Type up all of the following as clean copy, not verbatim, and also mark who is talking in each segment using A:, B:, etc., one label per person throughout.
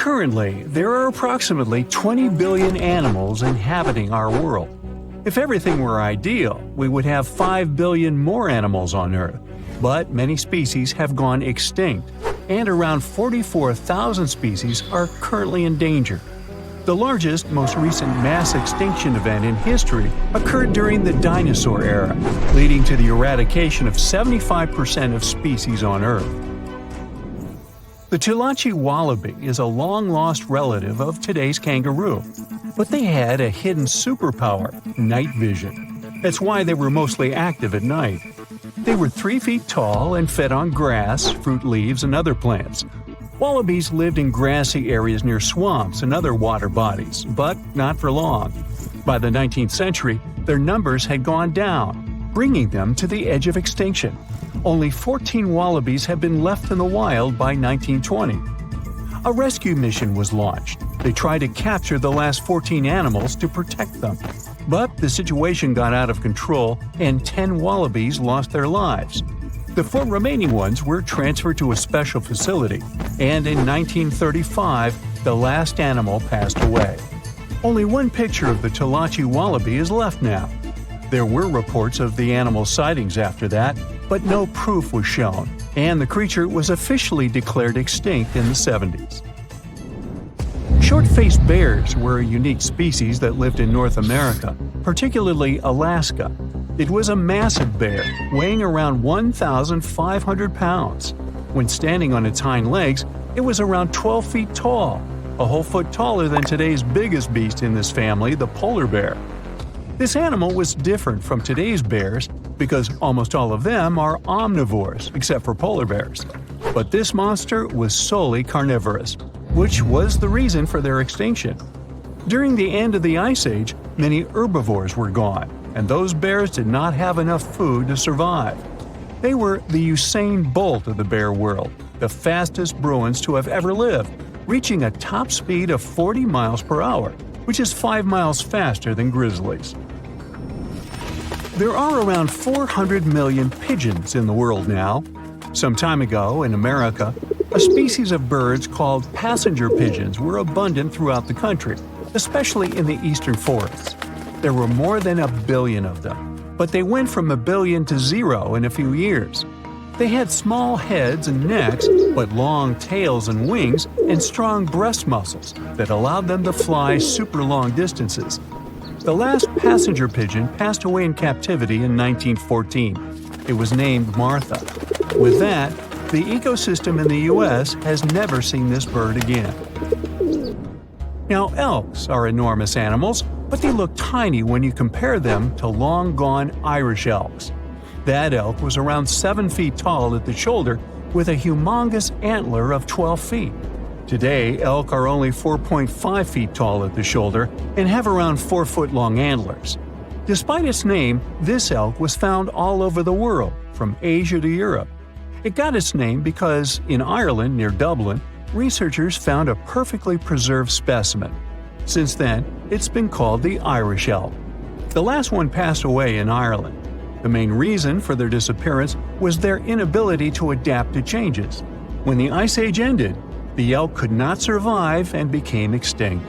A: Currently, there are approximately 20 billion animals inhabiting our world. If everything were ideal, we would have 5 billion more animals on Earth. But many species have gone extinct, and around 44,000 species are currently endangered. The largest, most recent mass extinction event in history occurred during the dinosaur era, leading to the eradication of 75% of species on Earth. The Tulachi wallaby is a long-lost relative of today's kangaroo, but they had a hidden superpower, night vision. That's why they were mostly active at night. They were 3 feet tall and fed on grass, fruit leaves, and other plants. Wallabies lived in grassy areas near swamps and other water bodies, but not for long. By the 19th century, their numbers had gone down, bringing them to the edge of extinction. Only 14 wallabies have been left in the wild by 1920. A rescue mission was launched. They tried to capture the last 14 animals to protect them. But the situation got out of control and 10 wallabies lost their lives. The 4 remaining ones were transferred to a special facility, and in 1935, the last animal passed away. Only one picture of the Tulachi wallaby is left now. There were reports of the animal's sightings after that, but no proof was shown, and the creature was officially declared extinct in the 70s. Short-faced bears were a unique species that lived in North America, particularly Alaska. It was a massive bear, weighing around 1,500 pounds. When standing on its hind legs, it was around 12 feet tall, a whole foot taller than today's biggest beast in this family, the polar bear. This animal was different from today's bears because almost all of them are omnivores, except for polar bears. But this monster was solely carnivorous, which was the reason for their extinction. During the end of the Ice Age, many herbivores were gone, and those bears did not have enough food to survive. They were the Usain Bolt of the bear world, the fastest Bruins to have ever lived, reaching a top speed of 40 miles per hour, which is 5 miles faster than grizzlies. There are around 400 million pigeons in the world now. Some time ago, in America, a species of birds called passenger pigeons were abundant throughout the country, especially in the eastern forests. There were more than 1 billion of them, but they went from 1 billion to 0 in a few years. They had small heads and necks, but long tails and wings and strong breast muscles that allowed them to fly super long distances. The last passenger pigeon passed away in captivity in 1914. It was named Martha. With that, the ecosystem in the U.S. has never seen this bird again. Now, elks are enormous animals, but they look tiny when you compare them to long-gone Irish elks. That elk was around 7 feet tall at the shoulder with a humongous antler of 12 feet. Today, elk are only 4.5 feet tall at the shoulder and have around 4-foot-long antlers. Despite its name, this elk was found all over the world, from Asia to Europe. It got its name because, in Ireland near Dublin, researchers found a perfectly preserved specimen. Since then, it's been called the Irish elk. The last one passed away in Ireland. The main reason for their disappearance was their inability to adapt to changes. When the Ice Age ended, the elk could not survive and became extinct.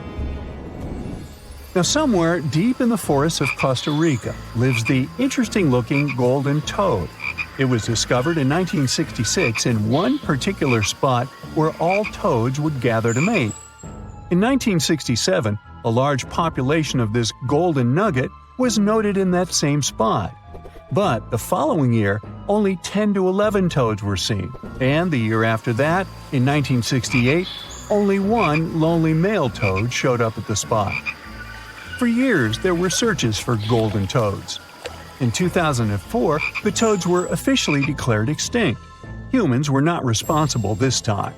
A: Now, somewhere deep in the forests of Costa Rica lives the interesting-looking golden toad. It was discovered in 1966 in one particular spot where all toads would gather to mate. In 1967, a large population of this golden nugget was noted in that same spot. But the following year, only 10 to 11 toads were seen, and the year after that, in 1968, only one lonely male toad showed up at the spot. For years, there were searches for golden toads. In 2004, the toads were officially declared extinct. Humans were not responsible this time.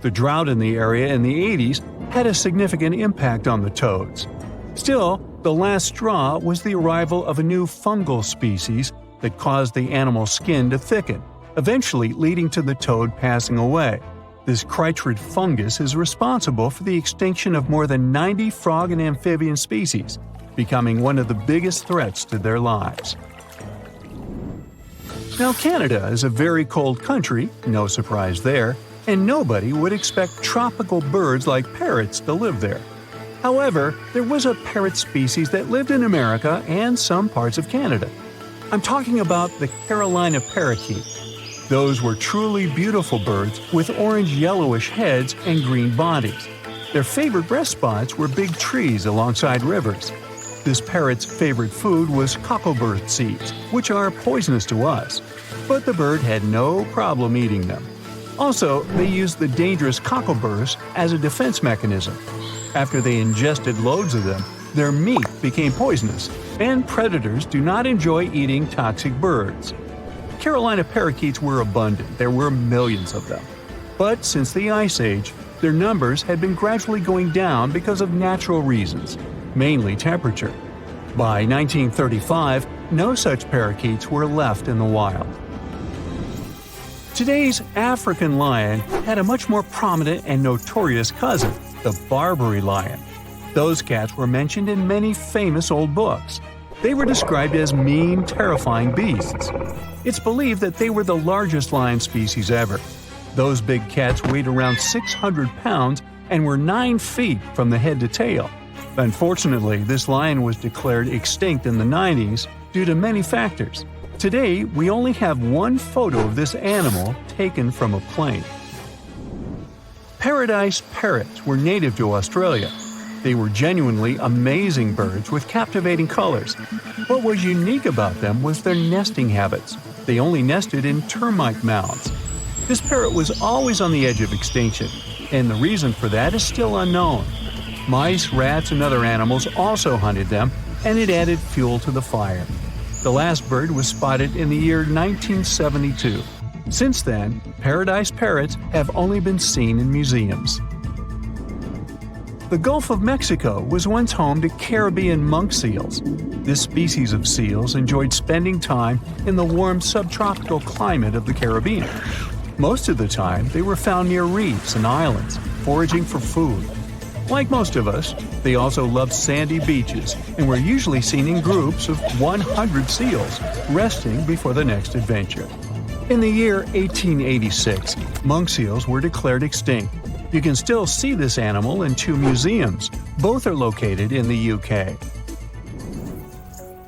A: The drought in the area in the 80s had a significant impact on the toads. Still, the last straw was the arrival of a new fungal species that caused the animal's skin to thicken, eventually leading to the toad passing away. This chytrid fungus is responsible for the extinction of more than 90 frog and amphibian species, becoming one of the biggest threats to their lives. Now, Canada is a very cold country, no surprise there. and nobody would expect tropical birds like parrots to live there. However, there was a parrot species that lived in America and some parts of Canada. I'm talking about the Carolina parakeet. Those were truly beautiful birds with orange-yellowish heads and green bodies. Their favorite rest spots were big trees alongside rivers. This parrot's favorite food was cocklebur seeds, which are poisonous to us, but the bird had no problem eating them. Also, they used the dangerous cockleburs as a defense mechanism. After they ingested loads of them, their meat became poisonous, and predators do not enjoy eating toxic birds. Carolina parakeets were abundant, there were millions of them. But since the Ice Age, their numbers had been gradually going down because of natural reasons, mainly temperature. By 1935, no such parakeets were left in the wild. Today's African lion had a much more prominent and notorious cousin, the Barbary lion. Those cats were mentioned in many famous old books. They were described as mean, terrifying beasts. It's believed that they were the largest lion species ever. Those big cats weighed around 600 pounds and were 9 feet from the head to tail. Unfortunately, this lion was declared extinct in the 90s due to many factors. Today, we only have one photo of this animal taken from a plane. Paradise parrots were native to Australia. They were genuinely amazing birds with captivating colors. What was unique about them was their nesting habits. They only nested in termite mounds. This parrot was always on the edge of extinction, and the reason for that is still unknown. Mice, rats, and other animals also hunted them, and it added fuel to the fire. The last bird was spotted in the year 1972. Since then, paradise parrots have only been seen in museums. The Gulf of Mexico was once home to Caribbean monk seals. This species of seals enjoyed spending time in the warm subtropical climate of the Caribbean. Most of the time, they were found near reefs and islands, foraging for food. Like most of us, they also loved sandy beaches and were usually seen in groups of 100 seals, resting before the next adventure. In the year 1886, monk seals were declared extinct. You can still see this animal in 2 museums. Both are located in the UK.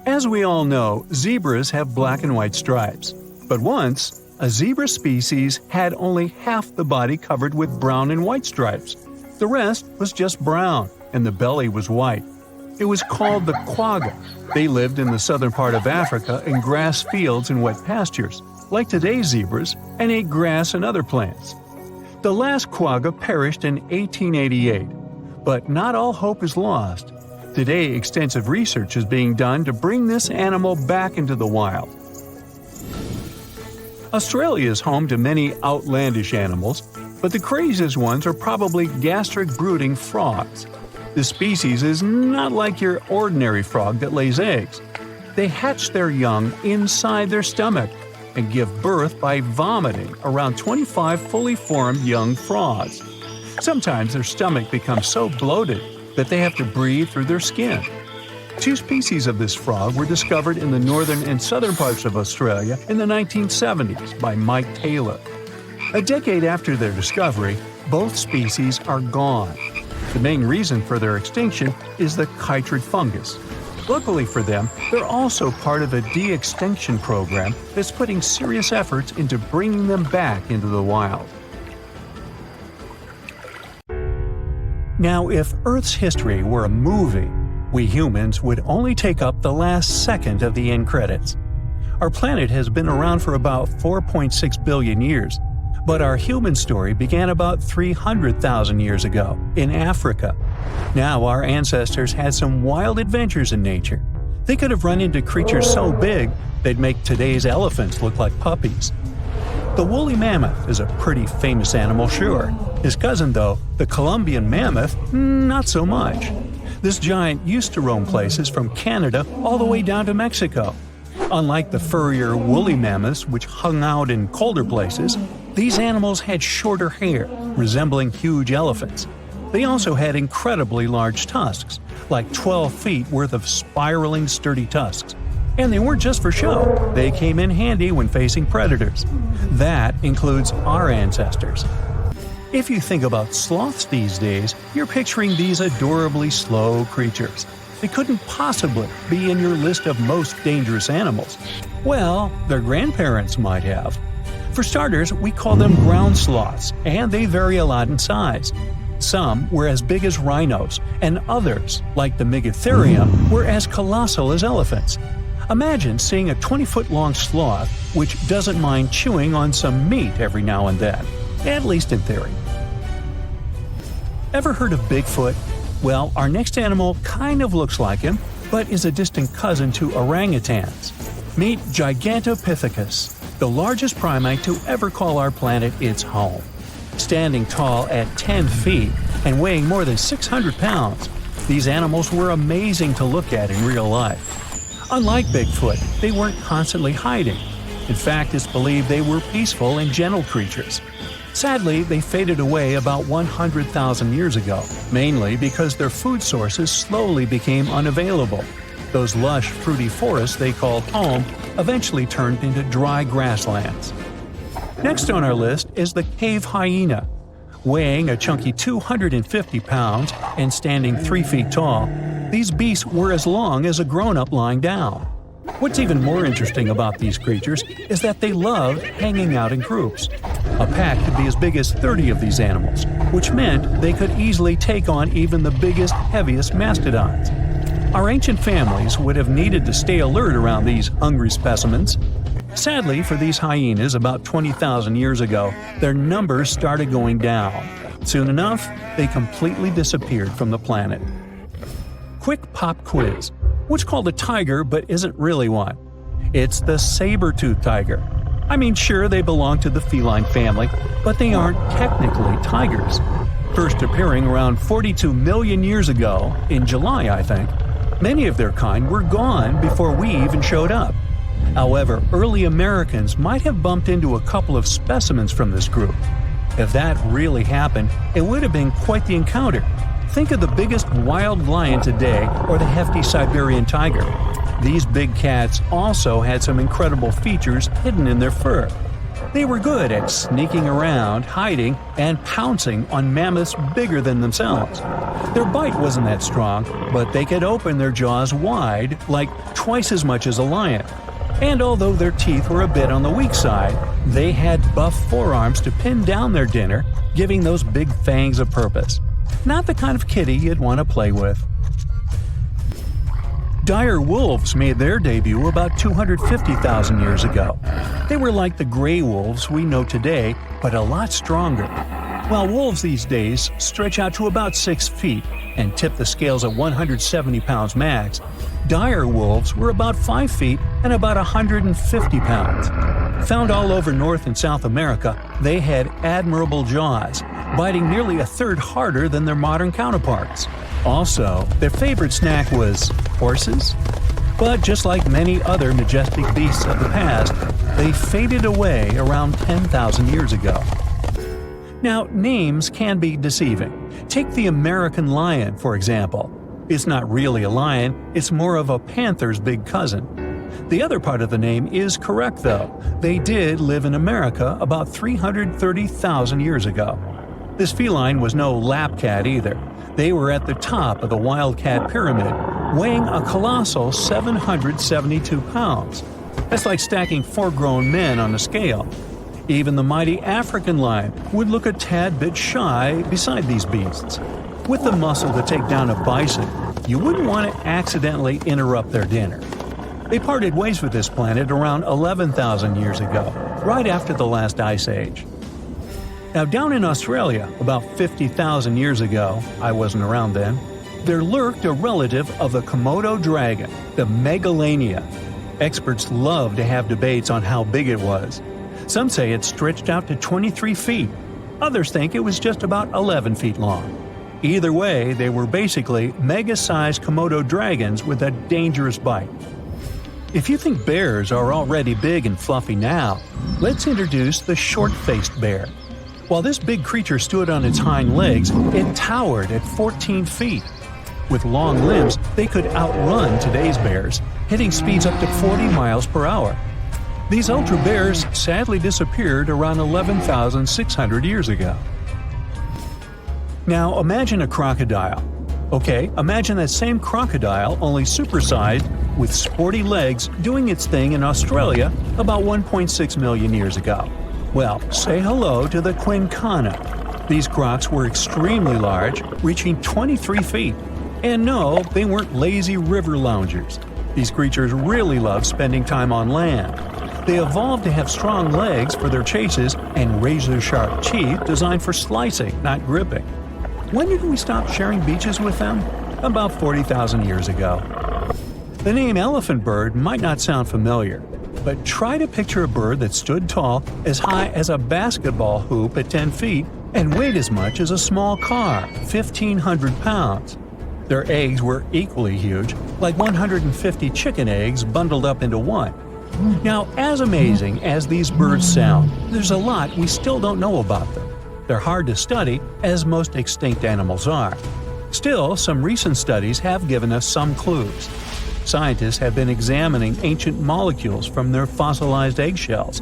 A: As we all know, zebras have black and white stripes. But once, a zebra species had only half the body covered with brown and white stripes. The rest was just brown, and the belly was white. It was called the quagga. They lived in the southern part of Africa in grass fields and wet pastures, like today's zebras, and ate grass and other plants. The last quagga perished in 1888, but not all hope is lost. Today, extensive research is being done to bring this animal back into the wild. Australia is home to many outlandish animals, but the craziest ones are probably gastric brooding frogs. This species is not like your ordinary frog that lays eggs. They hatch their young inside their stomach and give birth by vomiting around 25 fully formed young frogs. Sometimes their stomach becomes so bloated that they have to breathe through their skin. 2 species of this frog were discovered in the northern and southern parts of Australia in the 1970s by Mike Taylor. A decade after their discovery, both species are gone. The main reason for their extinction is the chytrid fungus. Luckily for them, they're also part of a de-extinction program that's putting serious efforts into bringing them back into the wild. Now, if Earth's history were a movie, we humans would only take up the last second of the end credits. Our planet has been around for about 4.6 billion years, but our human story began about 300,000 years ago, in Africa. Now our ancestors had some wild adventures in nature. They could have run into creatures so big they'd make today's elephants look like puppies. The woolly mammoth is a pretty famous animal, sure. His cousin, though, the Columbian mammoth, not so much. This giant used to roam places from Canada all the way down to Mexico. Unlike the furrier woolly mammoths, which hung out in colder places, these animals had shorter hair, resembling huge elephants. They also had incredibly large tusks, like 12 feet worth of spiraling, sturdy tusks. And they weren't just for show, they came in handy when facing predators. That includes our ancestors. If you think about sloths these days, you're picturing these adorably slow creatures. They couldn't possibly be in your list of most dangerous animals. Well, their grandparents might have. For starters, we call them ground sloths, and they vary a lot in size. Some were as big as rhinos, and others, like the Megatherium, were as colossal as elephants. Imagine seeing a 20-foot-long sloth which doesn't mind chewing on some meat every now and then, at least in theory. Ever heard of Bigfoot? Well, our next animal kind of looks like him, but is a distant cousin to orangutans. Meet Gigantopithecus, the largest primate to ever call our planet its home. Standing tall at 10 feet and weighing more than 600 pounds, these animals were amazing to look at in real life. Unlike Bigfoot, they weren't constantly hiding. In fact, it's believed they were peaceful and gentle creatures. Sadly, they faded away about 100,000 years ago, mainly because their food sources slowly became unavailable. Those lush, fruity forests they called home eventually turned into dry grasslands. Next on our list is the cave hyena. Weighing a chunky 250 pounds and standing 3 feet tall, these beasts were as long as a grown-up lying down. What's even more interesting about these creatures is that they loved hanging out in groups. A pack could be as big as 30 of these animals, which meant they could easily take on even the biggest, heaviest mastodons. Our ancient families would have needed to stay alert around these hungry specimens. Sadly, for these hyenas about 20,000 years ago, their numbers started going down. Soon enough, they completely disappeared from the planet. Quick pop quiz. What's called a tiger but isn't really one? It's the saber-toothed tiger. I mean, sure, they belong to the feline family, but they aren't technically tigers. First appearing around 42 million years ago, in July, I think, many of their kind were gone before we even showed up. However, early Americans might have bumped into a couple of specimens from this group. If that really happened, it would have been quite the encounter. Think of the biggest wild lion today or the hefty Siberian tiger. These big cats also had some incredible features hidden in their fur. They were good at sneaking around, hiding, and pouncing on mammoths bigger than themselves. Their bite wasn't that strong, but they could open their jaws wide, like twice as much as a lion. And although their teeth were a bit on the weak side, they had buff forearms to pin down their dinner, giving those big fangs a purpose. Not the kind of kitty you'd want to play with. Dire wolves made their debut about 250,000 years ago. They were like the gray wolves we know today, but a lot stronger. While wolves these days stretch out to about 6 feet and tip the scales at 170 pounds max, dire wolves were about 5 feet and about 150 pounds. Found all over North and South America, they had admirable jaws, biting nearly a third harder than their modern counterparts. Also, their favorite snack was horses. But just like many other majestic beasts of the past, they faded away around 10,000 years ago. Now, names can be deceiving. Take the American lion, for example. It's not really a lion, it's more of a panther's big cousin. The other part of the name is correct, though. They did live in America about 330,000 years ago. This feline was no lap cat either. They were at the top of the wildcat pyramid, weighing a colossal 772 pounds. That's like stacking 4 grown men on a scale. Even the mighty African lion would look a tad bit shy beside these beasts. With the muscle to take down a bison, you wouldn't want to accidentally interrupt their dinner. They parted ways with this planet around 11,000 years ago, right after the last ice age. Now, down in Australia, about 50,000 years ago, I wasn't around then, there lurked a relative of the Komodo dragon, the Megalania. Experts love to have debates on how big it was. Some say it stretched out to 23 feet. Others think it was just about 11 feet long. Either way, they were basically mega-sized Komodo dragons with a dangerous bite. If you think bears are already big and fluffy now, let's introduce the short-faced bear. While this big creature stood on its hind legs, it towered at 14 feet. With long limbs, they could outrun today's bears, hitting speeds up to 40 miles per hour. These ultra bears sadly disappeared around 11,600 years ago. Now imagine a crocodile. Okay, imagine that same crocodile, only supersized, with sporty legs, doing its thing in Australia about 1.6 million years ago. Well, say hello to the quincana. These crocs were extremely large, reaching 23 feet. And no, they weren't lazy river loungers. These creatures really love spending time on land. They evolved to have strong legs for their chases and razor-sharp teeth designed for slicing, not gripping. When did we stop sharing beaches with them? About 40,000 years ago. The name elephant bird might not sound familiar, but try to picture a bird that stood tall as high as a basketball hoop at 10 feet and weighed as much as a small car, 1,500 pounds. Their eggs were equally huge, like 150 chicken eggs bundled up into one. Now, as amazing as these birds sound, there's a lot we still don't know about them. They're hard to study, as most extinct animals are. Still, some recent studies have given us some clues. Scientists have been examining ancient molecules from their fossilized eggshells.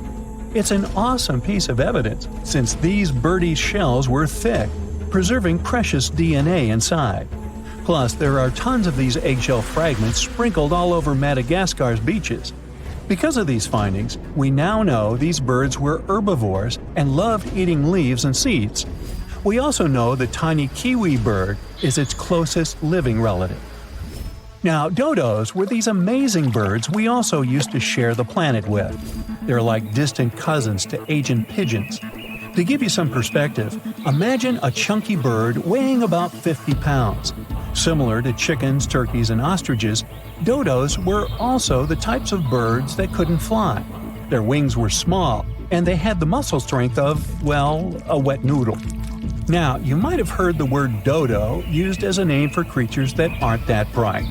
A: It's an awesome piece of evidence, since these birdies' shells were thick, preserving precious DNA inside. Plus, there are tons of these eggshell fragments sprinkled all over Madagascar's beaches. Because of these findings, we now know these birds were herbivores and loved eating leaves and seeds. We also know the tiny kiwi bird is its closest living relative. Now, dodos were these amazing birds we also used to share the planet with. They're like distant cousins to Asian pigeons. To give you some perspective, imagine a chunky bird weighing about 50 pounds. Similar to chickens, turkeys, and ostriches, dodos were also the types of birds that couldn't fly. Their wings were small, and they had the muscle strength of, well, a wet noodle. Now, you might have heard the word dodo used as a name for creatures that aren't that bright.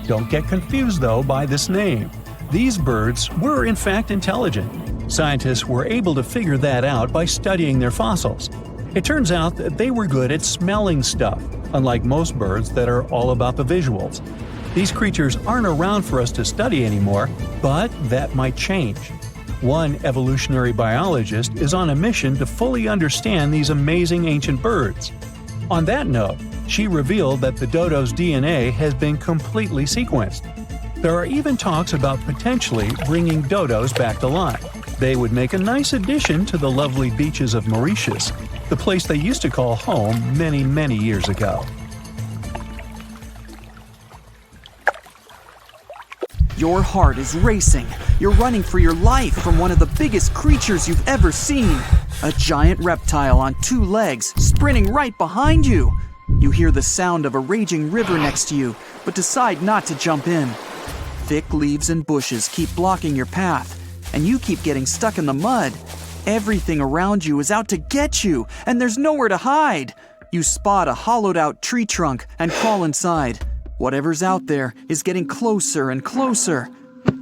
A: Don't get confused, though, by this name. These birds were, in fact, intelligent. Scientists were able to figure that out by studying their fossils. It turns out that they were good at smelling stuff, unlike most birds that are all about the visuals. These creatures aren't around for us to study anymore, but that might change. One evolutionary biologist is on a mission to fully understand these amazing ancient birds. On that note, she revealed that the dodo's DNA has been completely sequenced. There are even talks about potentially bringing dodos back to life. They would make a nice addition to the lovely beaches of Mauritius, the place they used to call home many, many years ago.
B: Your heart is racing. You're running for your life from one of the biggest creatures you've ever seen. A giant reptile on two legs, sprinting right behind you. You hear the sound of a raging river next to you, but decide not to jump in. Thick leaves and bushes keep blocking your path, and you keep getting stuck in the mud. Everything around you is out to get you, and there's nowhere to hide. You spot a hollowed-out tree trunk and crawl inside. Whatever's out there is getting closer and closer.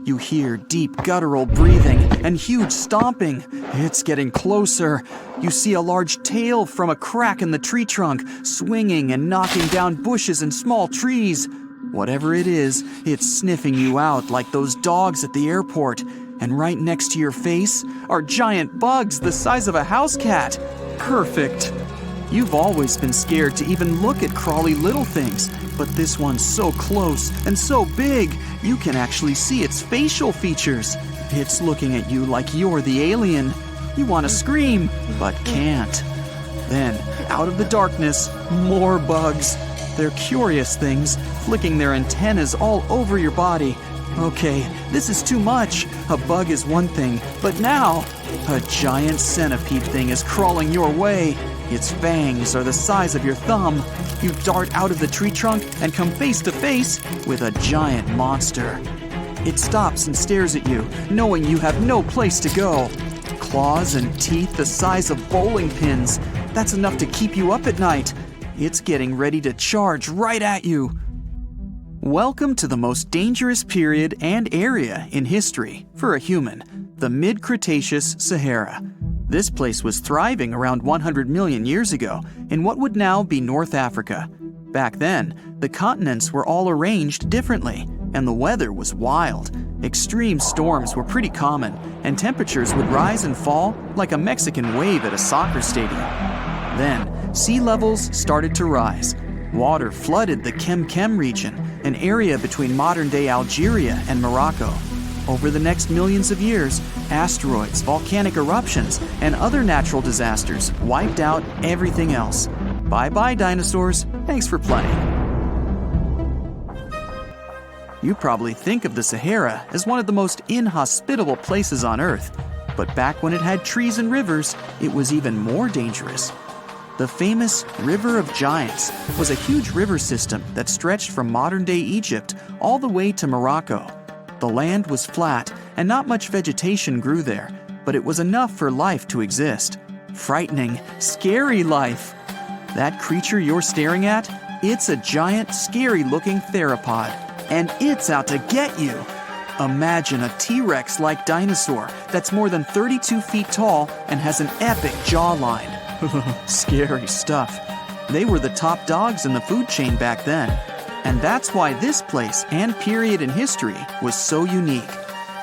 B: You hear deep guttural breathing and huge stomping. It's getting closer. You see a large tail from a crack in the tree trunk, swinging and knocking down bushes and small trees. Whatever it is, it's sniffing you out like those dogs at the airport. And right next to your face are giant bugs the size of a house cat. Perfect. You've always been scared to even look at crawly little things, but this one's so close and so big, you can actually see its facial features. It's looking at you like you're the alien. You want to scream, but can't. Then, out of the darkness, more bugs. They're curious things, flicking their antennas all over your body. Okay, this is too much. A bug is one thing, but now, a giant centipede thing is crawling your way. Its fangs are the size of your thumb. You dart out of the tree trunk and come face to face with a giant monster. It stops and stares at you, knowing you have no place to go. Claws and teeth the size of bowling pins. That's enough to keep you up at night. It's getting ready to charge right at you. Welcome to the most dangerous period and area in history for a human, the mid-Cretaceous Sahara. This place was thriving around 100 million years ago in what would now be North Africa. Back then, the continents were all arranged differently, and the weather was wild. Extreme storms were pretty common, and temperatures would rise and fall like a Mexican wave at a soccer stadium. Then, sea levels started to rise. Water flooded the Kem region, an area between modern-day Algeria and Morocco. Over the next millions of years, asteroids, volcanic eruptions, and other natural disasters wiped out everything else. Bye-bye, dinosaurs. Thanks for playing. You probably think of the Sahara as one of the most inhospitable places on Earth, but back when it had trees and rivers, it was even more dangerous. The famous River of Giants was a huge river system that stretched from modern-day Egypt all the way to Morocco. The land was flat and not much vegetation grew there, but it was enough for life to exist. Frightening, scary life. That creature you're staring at, it's a giant, scary-looking theropod, and it's out to get you. Imagine a T-Rex-like dinosaur that's more than 32 feet tall and has an epic jawline. Scary stuff. They were the top dogs in the food chain back then. And that's why this place and period in history was so unique.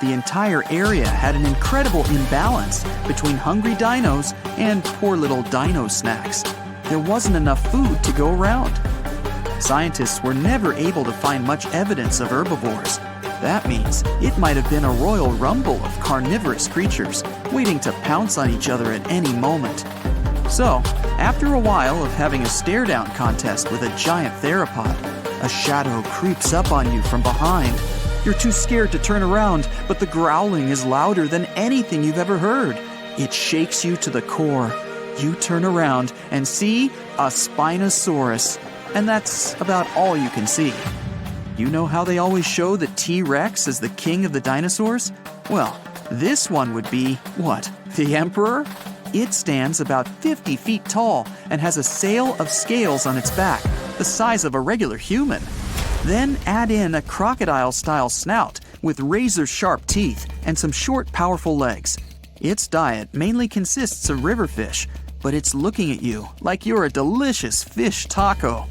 B: The entire area had an incredible imbalance between hungry dinos and poor little dino snacks. There wasn't enough food to go around. Scientists were never able to find much evidence of herbivores. That means it might have been a royal rumble of carnivorous creatures waiting to pounce on each other at any moment. So, after a while of having a stare-down contest with a giant theropod, a shadow creeps up on you from behind. You're too scared to turn around, but the growling is louder than anything you've ever heard. It shakes you to the core. You turn around and see a Spinosaurus, and that's about all you can see. You know how they always show the T-Rex as the king of the dinosaurs? Well, this one would be, what, the emperor? It stands about 50 feet tall and has a sail of scales on its back, the size of a regular human. Then add in a crocodile-style snout with razor-sharp teeth and some short, powerful legs. Its diet mainly consists of river fish, but it's looking at you like you're a delicious fish taco.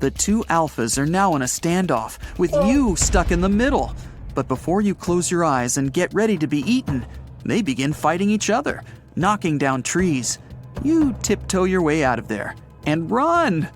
B: The two alphas are now in a standoff, with you stuck in the middle. But before you close your eyes and get ready to be eaten, they begin fighting each other, knocking down trees. You tiptoe your way out of there and run.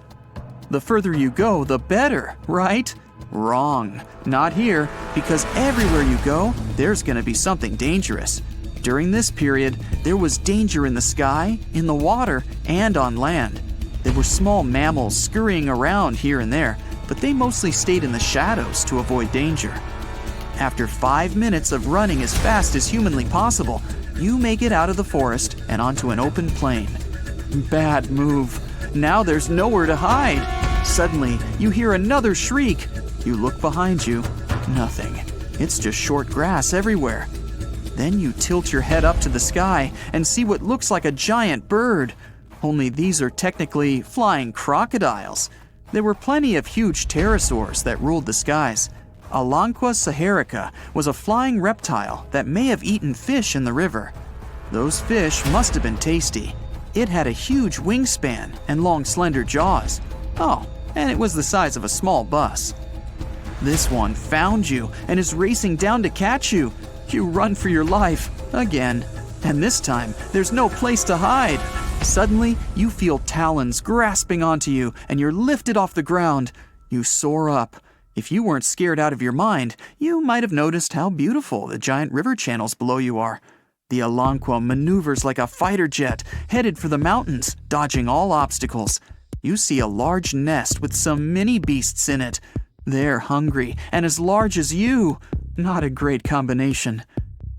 B: The further you go, the better, right? Wrong. Not here, because everywhere you go, there's going to be something dangerous. During this period, there was danger in the sky, in the water, and on land. There were small mammals scurrying around here and there, but they mostly stayed in the shadows to avoid danger. After 5 minutes of running as fast as humanly possible, you make it out of the forest and onto an open plain. Bad move. Now there's nowhere to hide. Suddenly, you hear another shriek. You look behind you. Nothing. It's just short grass everywhere. Then you tilt your head up to the sky and see what looks like a giant bird. Only these are technically flying crocodiles. There were plenty of huge pterosaurs that ruled the skies. Alanqua saharica was a flying reptile that may have eaten fish in the river. Those fish must have been tasty. It had a huge wingspan and long, slender jaws. Oh, and it was the size of a small bus. This one found you and is racing down to catch you. You run for your life, again. And this time, there's no place to hide. Suddenly, you feel talons grasping onto you and you're lifted off the ground. You soar up. If you weren't scared out of your mind, you might have noticed how beautiful the giant river channels below you are. The Alanqua maneuvers like a fighter jet, headed for the mountains, dodging all obstacles. You see a large nest with some mini beasts in it. They're hungry and as large as you. Not a great combination.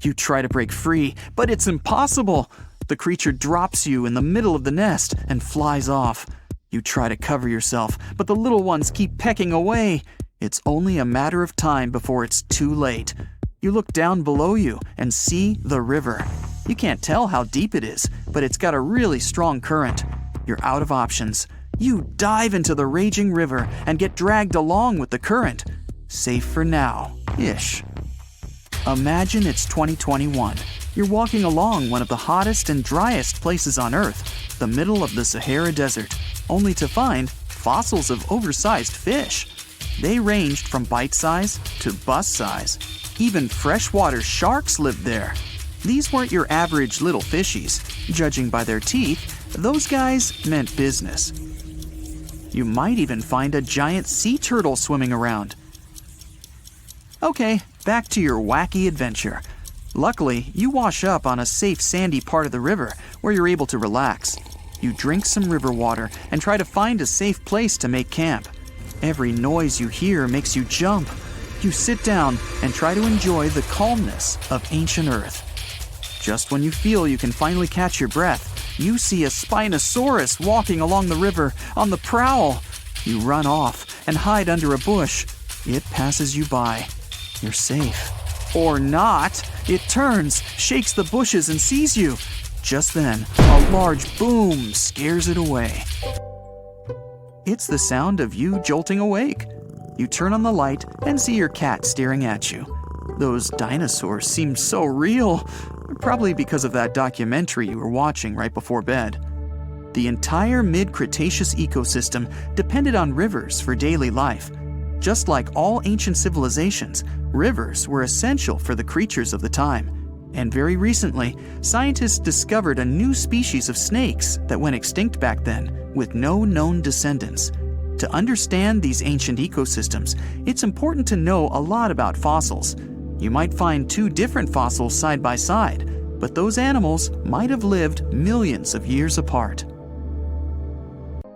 B: You try to break free, but it's impossible. The creature drops you in the middle of the nest and flies off. You try to cover yourself, but the little ones keep pecking away. It's only a matter of time before it's too late. You look down below you and see the river. You can't tell how deep it is, but it's got a really strong current. You're out of options. You dive into the raging river and get dragged along with the current. Safe for now-ish. Imagine it's 2021. You're walking along one of the hottest and driest places on Earth, the middle of the Sahara Desert, only to find fossils of oversized fish. They ranged from bite size to bus size. Even freshwater sharks lived there. These weren't your average little fishies. Judging by their teeth, Those guys meant business. You might even find a giant sea turtle swimming around. Okay, back to your wacky adventure. Luckily, you wash up on a safe sandy part of the river where you're able to relax. You drink some river water and try to find a safe place to make camp. Every noise you hear makes you jump. You sit down and try to enjoy the calmness of ancient Earth. Just when you feel you can finally catch your breath, you see a Spinosaurus walking along the river on the prowl. You run off and hide under a bush. It passes you by. You're safe. Or not. It turns, shakes the bushes, and sees you. Just then, a large boom scares it away. It's the sound of you jolting awake. You turn on the light and see your cat staring at you. Those dinosaurs seem so real, probably because of that documentary you were watching right before bed. The entire mid-Cretaceous ecosystem depended on rivers for daily life. Just like all ancient civilizations, rivers were essential for the creatures of the time. And very recently, scientists discovered a new species of snakes that went extinct back then, with no known descendants. To understand these ancient ecosystems, it's important to know a lot about fossils. You might find two different fossils side by side, but those animals might have lived millions of years apart.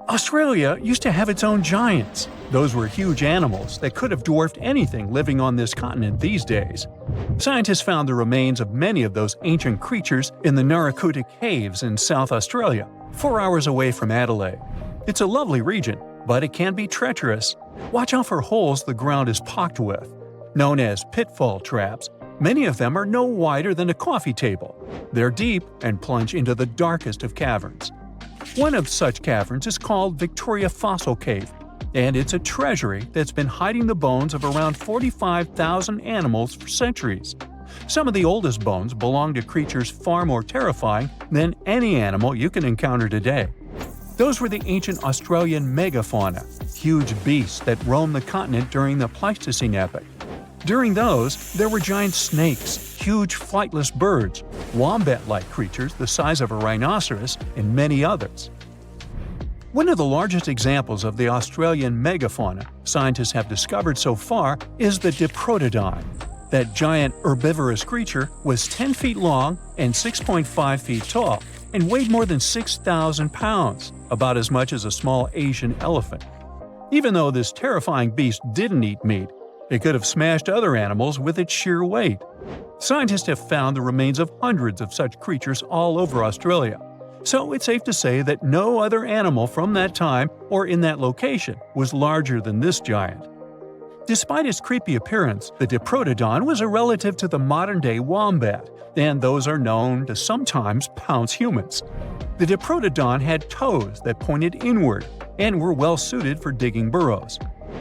A: Australia used to have its own giants. Those were huge animals that could have dwarfed anything living on this continent these days. Scientists found the remains of many of those ancient creatures in the Narracuta Caves in South Australia, 4 hours away from Adelaide. It's a lovely region, but it can be treacherous. Watch out for holes the ground is pocked with. Known as pitfall traps, many of them are no wider than a coffee table. They're deep and plunge into the darkest of caverns. One of such caverns is called Victoria Fossil Cave, and it's a treasury that's been hiding the bones of around 45,000 animals for centuries. Some of the oldest bones belong to creatures far more terrifying than any animal you can encounter today. Those were the ancient Australian megafauna, huge beasts that roamed the continent during the Pleistocene epoch. During those, there were giant snakes, huge flightless birds, wombat-like creatures the size of a rhinoceros, and many others. One of the largest examples of the Australian megafauna scientists have discovered so far is the Diprotodon. That giant herbivorous creature was 10 feet long and 6.5 feet tall, and weighed more than 6,000 pounds, about as much as a small Asian elephant. Even though this terrifying beast didn't eat meat, it could have smashed other animals with its sheer weight. Scientists have found the remains of hundreds of such creatures all over Australia, so it's safe to say that no other animal from that time or in that location was larger than this giant. Despite its creepy appearance, the Diprotodon was a relative to the modern-day wombat, and those are known to sometimes pounce humans. The Diprotodon had toes that pointed inward and were well suited for digging burrows.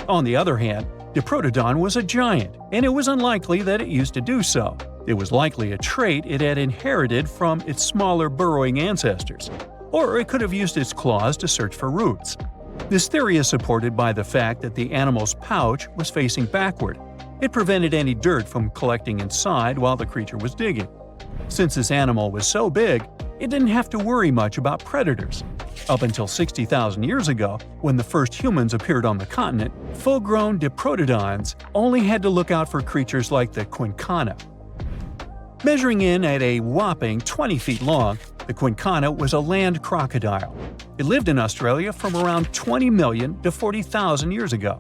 A: On the other hand, Diprotodon was a giant, and it was unlikely that it used to do so. It was likely a trait it had inherited from its smaller burrowing ancestors, or it could have used its claws to search for roots. This theory is supported by the fact that the animal's pouch was facing backward. It prevented any dirt from collecting inside while the creature was digging. Since this animal was so big, it didn't have to worry much about predators. Up until 60,000 years ago, when the first humans appeared on the continent, full-grown Diprotodons only had to look out for creatures like the Quincana. Measuring in at a whopping 20 feet long, the Quincana was a land crocodile. It lived in Australia from around 20 million to 40,000 years ago.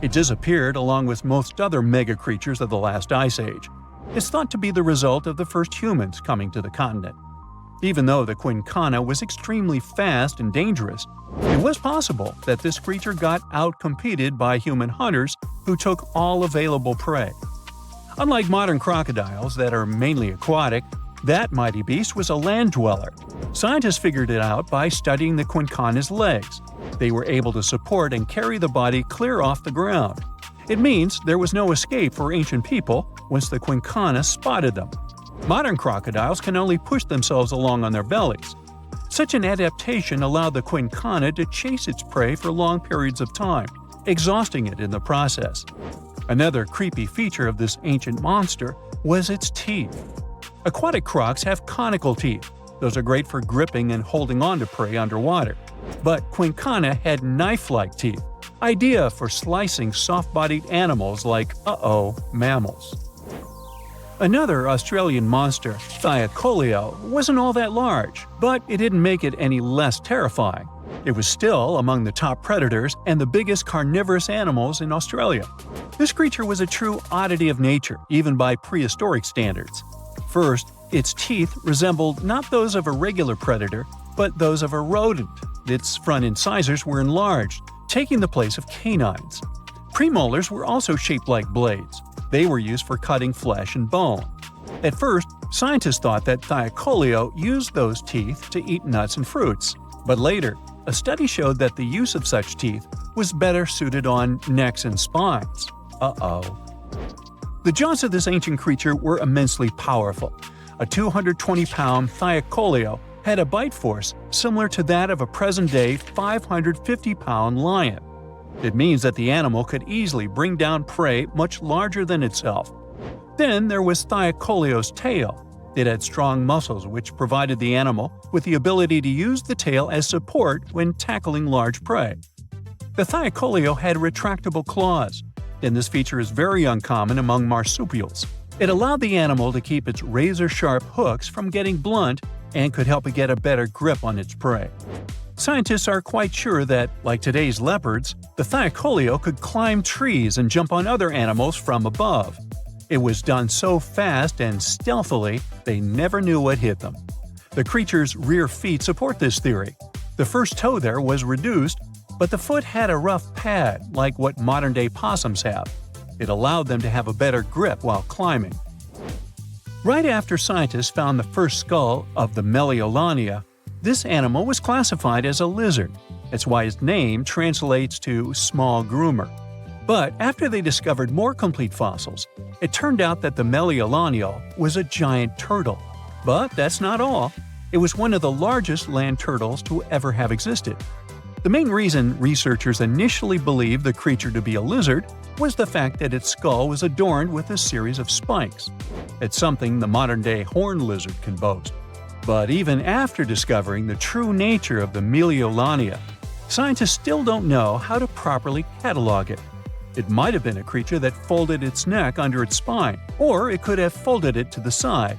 A: It disappeared along with most other mega creatures of the last ice age. It's thought to be the result of the first humans coming to the continent. Even though the Quincana was extremely fast and dangerous, it was possible that this creature got out-competed by human hunters who took all available prey. Unlike modern crocodiles that are mainly aquatic, that mighty beast was a land dweller. Scientists figured it out by studying the Quincana's legs. They were able to support and carry the body clear off the ground. It means there was no escape for ancient people once the Quincana spotted them. Modern crocodiles can only push themselves along on their bellies. Such an adaptation allowed the Quincana to chase its prey for long periods of time, exhausting it in the process. Another creepy feature of this ancient monster was its teeth. Aquatic crocs have conical teeth. Those are great for gripping and holding on to prey underwater. But Quincana had knife-like teeth, ideal for slicing soft-bodied animals like, mammals. Another Australian monster, Thylacoleo, wasn't all that large, but it didn't make it any less terrifying. It was still among the top predators and the biggest carnivorous animals in Australia. This creature was a true oddity of nature, even by prehistoric standards. First, its teeth resembled not those of a regular predator, but those of a rodent. Its front incisors were enlarged, taking the place of canines. Premolars were also shaped like blades. They were used for cutting flesh and bone. At first, scientists thought that Thylacoleo used those teeth to eat nuts and fruits. But later, a study showed that the use of such teeth was better suited on necks and spines. The jaws of this ancient creature were immensely powerful. A 220-pound Thylacoleo had a bite force similar to that of a present-day 550-pound lion. It means that the animal could easily bring down prey much larger than itself. Then there was Thylacoleo's tail. It had strong muscles which provided the animal with the ability to use the tail as support when tackling large prey. The Thylacoleo had retractable claws, and this feature is very uncommon among marsupials. It allowed the animal to keep its razor-sharp hooks from getting blunt and could help it get a better grip on its prey. Scientists are quite sure that, like today's leopards, the Thylacoleo could climb trees and jump on other animals from above. It was done so fast and stealthily, they never knew what hit them. The creature's rear feet support this theory. The first toe there was reduced, but the foot had a rough pad like what modern-day possums have. It allowed them to have a better grip while climbing. Right after scientists found the first skull of the Meliolania, this animal was classified as a lizard. That's why its name translates to small groomer. But after they discovered more complete fossils, it turned out that the Meliolania was a giant turtle. But that's not all. It was one of the largest land turtles to ever have existed. The main reason researchers initially believed the creature to be a lizard was the fact that its skull was adorned with a series of spikes. It's something the modern-day horned lizard can boast. But even after discovering the true nature of the Meliolania, scientists still don't know how to properly catalog it. It might have been a creature that folded its neck under its spine, or it could have folded it to the side.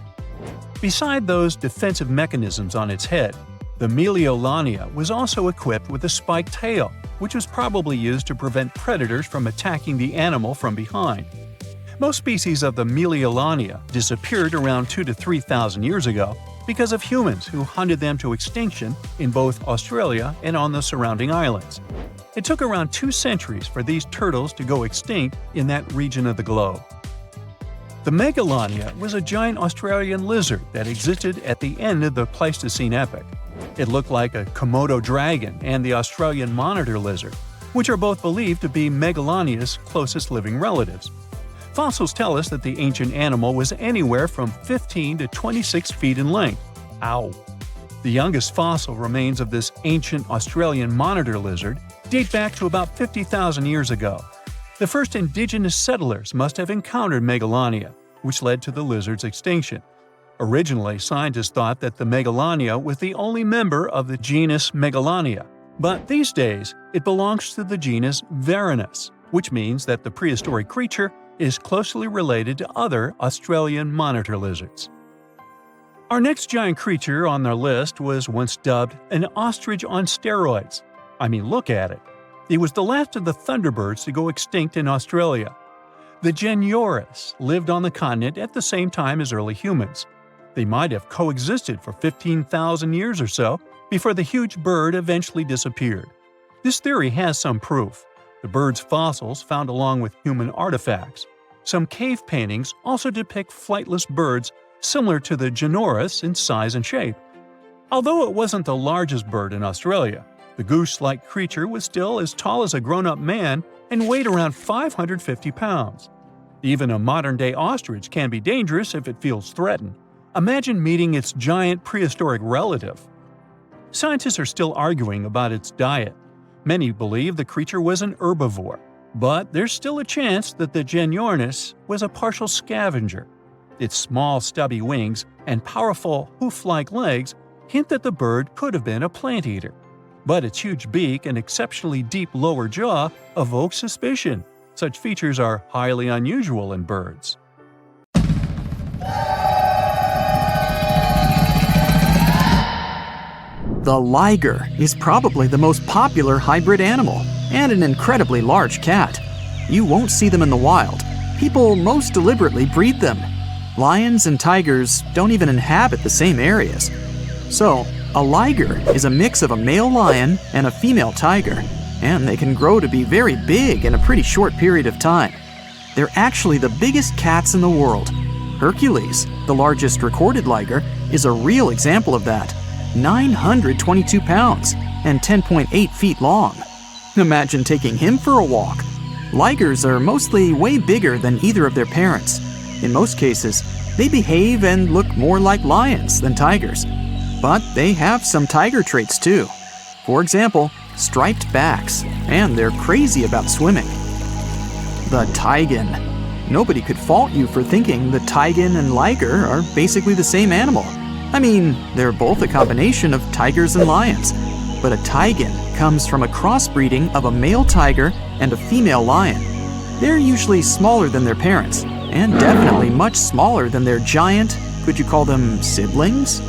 A: Beside those defensive mechanisms on its head, the Meliolania was also equipped with a spiked tail, which was probably used to prevent predators from attacking the animal from behind. Most species of the Meliolania disappeared around 2,000 to 3,000 years ago because of humans who hunted them to extinction in both Australia and on the surrounding islands. It took around 2 centuries for these turtles to go extinct in that region of the globe. The Megalania was a giant Australian lizard that existed at the end of the Pleistocene epoch. It looked like a Komodo dragon and the Australian monitor lizard, which are both believed to be Megalania's closest living relatives. Fossils tell us that the ancient animal was anywhere from 15 to 26 feet in length. Ow! The youngest fossil remains of this ancient Australian monitor lizard date back to about 50,000 years ago. The first indigenous settlers must have encountered Megalania, which led to the lizard's extinction. Originally, scientists thought that the Megalania was the only member of the genus Megalania, but these days it belongs to the genus Varanus, which means that the prehistoric creature is closely related to other Australian monitor lizards. Our next giant creature on our list was once dubbed an ostrich on steroids. I mean, look at it. It was the last of the thunderbirds to go extinct in Australia. The Genyornis lived on the continent at the same time as early humans. They might have coexisted for 15,000 years or so before the huge bird eventually disappeared. This theory has some proof. The bird's fossils found along with human artifacts. Some cave paintings also depict flightless birds similar to the Genyornis in size and shape. Although it wasn't the largest bird in Australia, the goose-like creature was still as tall as a grown-up man and weighed around 550 pounds. Even a modern-day ostrich can be dangerous if it feels threatened. Imagine meeting its giant prehistoric relative. Scientists are still arguing about its diet. Many believe the creature was an herbivore, but there's still a chance that the Genyornis was a partial scavenger. Its small, stubby wings and powerful hoof-like legs hint that the bird could have been a plant eater. But its huge beak and exceptionally deep lower jaw evoke suspicion. Such features are highly unusual in birds.
B: The liger is probably the most popular hybrid animal and an incredibly large cat. You won't see them in the wild. People most deliberately breed them. Lions and tigers don't even inhabit the same areas. So, a liger is a mix of a male lion and a female tiger, and they can grow to be very big in a pretty short period of time. They're actually the biggest cats in the world. Hercules, the largest recorded liger, is a real example of that. 922 pounds and 10.8 feet long. Imagine taking him for a walk. Ligers are mostly way bigger than either of their parents. In most cases, they behave and look more like lions than tigers. But they have some tiger traits too. For example, striped backs, and they're crazy about swimming. The taigen. Nobody could fault you for thinking the taigen and liger are basically the same animal. I mean, they're both a combination of tigers and lions. But a taigen comes from a crossbreeding of a male tiger and a female lion. They're usually smaller than their parents, and definitely much smaller than their giant, could you call them siblings?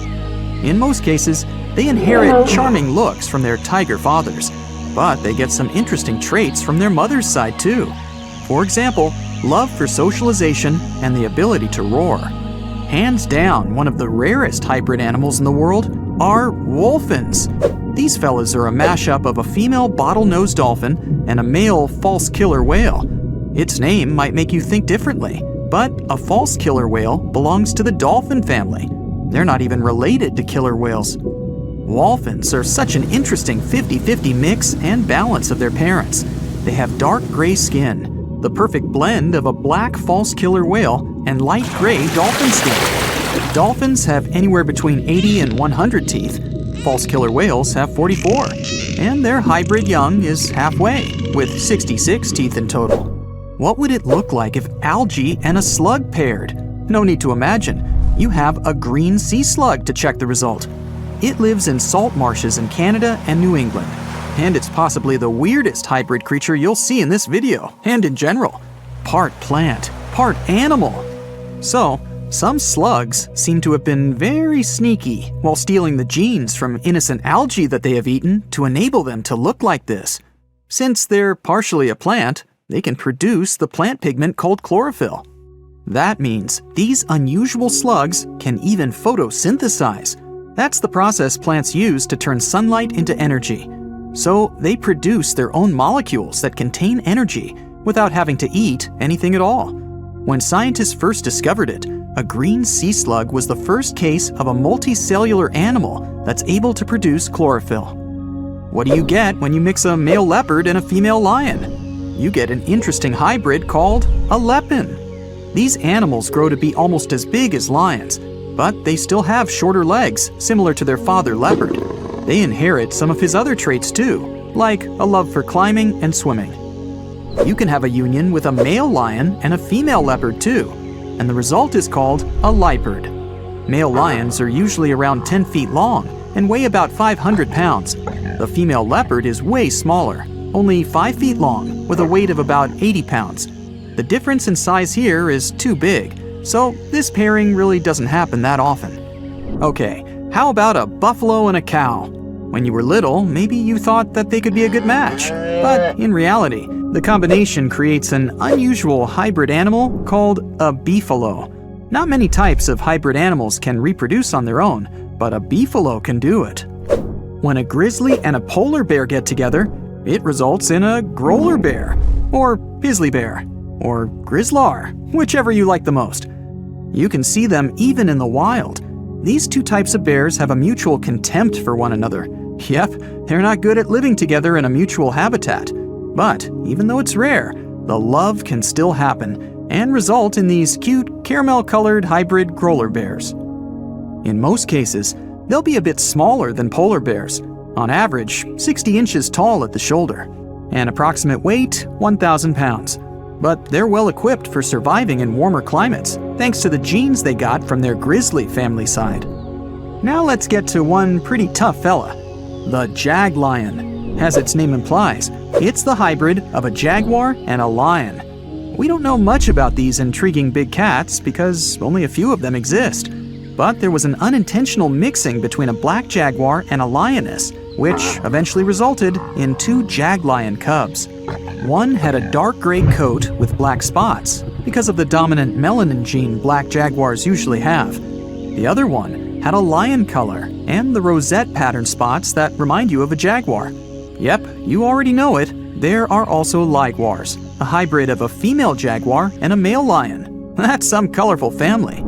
B: In most cases, they inherit charming looks from their tiger fathers, but they get some interesting traits from their mother's side too. For example, love for socialization and the ability to roar. Hands down, one of the rarest hybrid animals in the world are wolfins. These fellas are a mashup of a female bottlenose dolphin and a male false killer whale. Its name might make you think differently, but a false killer whale belongs to the dolphin family. They're not even related to killer whales. Wolfins are such an interesting 50-50 mix and balance of their parents. They have dark gray skin, the perfect blend of a black false killer whale and light gray dolphin skin. Dolphins have anywhere between 80 and 100 teeth. False killer whales have 44. And their hybrid young is halfway, with 66 teeth in total. What would it look like if algae and a slug paired? No need to imagine. You have a green sea slug to check the result. It lives in salt marshes in Canada and New England. And it's possibly the weirdest hybrid creature you'll see in this video, and in general. Part plant, part animal. So, some slugs seem to have been very sneaky while stealing the genes from innocent algae that they have eaten to enable them to look like this. Since they're partially a plant, they can produce the plant pigment called chlorophyll. That means these unusual slugs can even photosynthesize. That's the process plants use to turn sunlight into energy. So they produce their own molecules that contain energy without having to eat anything at all. When scientists first discovered it, a green sea slug was the first case of a multicellular animal that's able to produce chlorophyll. What do you get when you mix a male leopard and a female lion? You get an interesting hybrid called a lepin. These animals grow to be almost as big as lions, but they still have shorter legs, similar to their father leopard. They inherit some of his other traits too, like a love for climbing and swimming. You can have a union with a male lion and a female leopard too, and the result is called a leopard. Male lions are usually around 10 feet long and weigh about 500 pounds. The female leopard is way smaller, only 5 feet long, with a weight of about 80 pounds. The difference in size here is too big, so this pairing really doesn't happen that often. Okay, how about a buffalo and a cow? When you were little, maybe you thought that they could be a good match, but in reality, the combination creates an unusual hybrid animal called a beefalo. Not many types of hybrid animals can reproduce on their own, but a beefalo can do it. When a grizzly and a polar bear get together, it results in a growler bear, or grizzly bear, or grizzlar, whichever you like the most. You can see them even in the wild. These two types of bears have a mutual contempt for one another. Yep, they're not good at living together in a mutual habitat. But even though it's rare, the love can still happen and result in these cute caramel-colored hybrid growler bears. In most cases, they'll be a bit smaller than polar bears, on average 60 inches tall at the shoulder, and approximate weight 1,000 pounds. But they're well equipped for surviving in warmer climates, thanks to the genes they got from their grizzly family side. Now let's get to one pretty tough fella. The jag lion. As its name implies, it's the hybrid of a jaguar and a lion. We don't know much about these intriguing big cats because only a few of them exist. But there was an unintentional mixing between a black jaguar and a lioness, which eventually resulted in 2 jag lion cubs. One had a dark gray coat with black spots because of the dominant melanin gene black jaguars usually have. The other one had a lion color and the rosette pattern spots that remind you of a jaguar. Yep, you already know it. There are also liguars, a hybrid of a female jaguar and a male lion. That's some colorful family.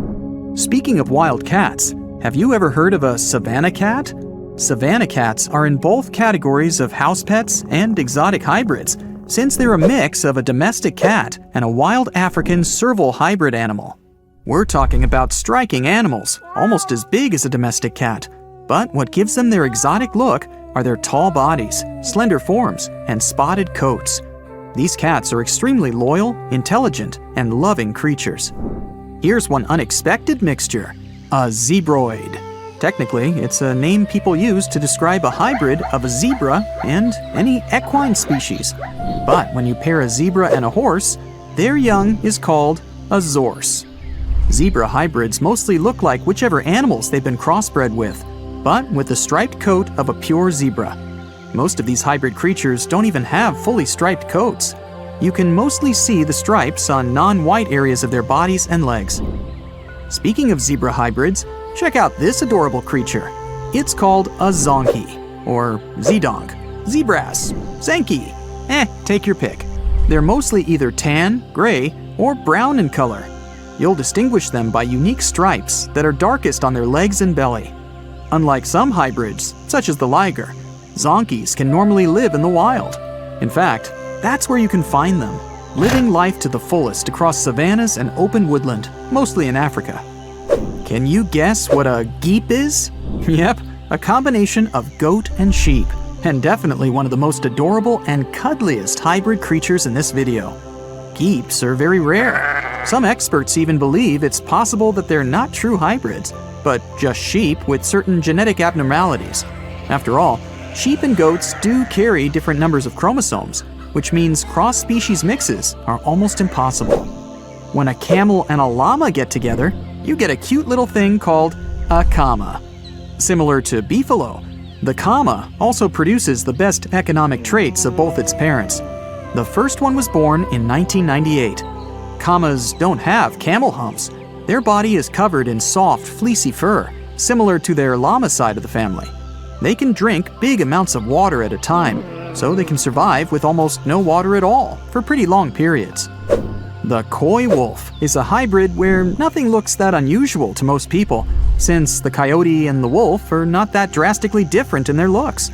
B: Speaking of wild cats, have you ever heard of a savanna cat? Savanna cats are in both categories of house pets and exotic hybrids, since they're a mix of a domestic cat and a wild African serval hybrid animal. We're talking about striking animals, almost as big as a domestic cat. But what gives them their exotic look are their tall bodies, slender forms, and spotted coats. These cats are extremely loyal, intelligent, and loving creatures. Here's one unexpected mixture, a zebroid. Technically, it's a name people use to describe a hybrid of a zebra and any equine species. But when you pair a zebra and a horse, their young is called a zorse. Zebra hybrids mostly look like whichever animals they've been crossbred with, but with the striped coat of a pure zebra. Most of these hybrid creatures don't even have fully striped coats. You can mostly see the stripes on non-white areas of their bodies and legs. Speaking of zebra hybrids, check out this adorable creature. It's called a zonky, or zedonk, zebras, zenki. Take your pick. They're mostly either tan, gray, or brown in color. You'll distinguish them by unique stripes that are darkest on their legs and belly. Unlike some hybrids, such as the liger, zonkis can normally live in the wild. In fact, that's where you can find them, living life to the fullest across savannas and open woodland, mostly in Africa. Can you guess what a geep is? Yep, a combination of goat and sheep, and definitely one of the most adorable and cuddliest hybrid creatures in this video. Geeps are very rare. Some experts even believe it's possible that they're not true hybrids, but just sheep with certain genetic abnormalities. After all, sheep and goats do carry different numbers of chromosomes, which means cross-species mixes are almost impossible. When a camel and a llama get together, you get a cute little thing called a kama. Similar to beefalo, the kama also produces the best economic traits of both its parents. The first one was born in 1998. Kamas don't have camel humps. Their body is covered in soft, fleecy fur, similar to their llama side of the family. They can drink big amounts of water at a time, so they can survive with almost no water at all for pretty long periods. The coy wolf is a hybrid where nothing looks that unusual to most people, since the coyote and the wolf are not that drastically different in their looks.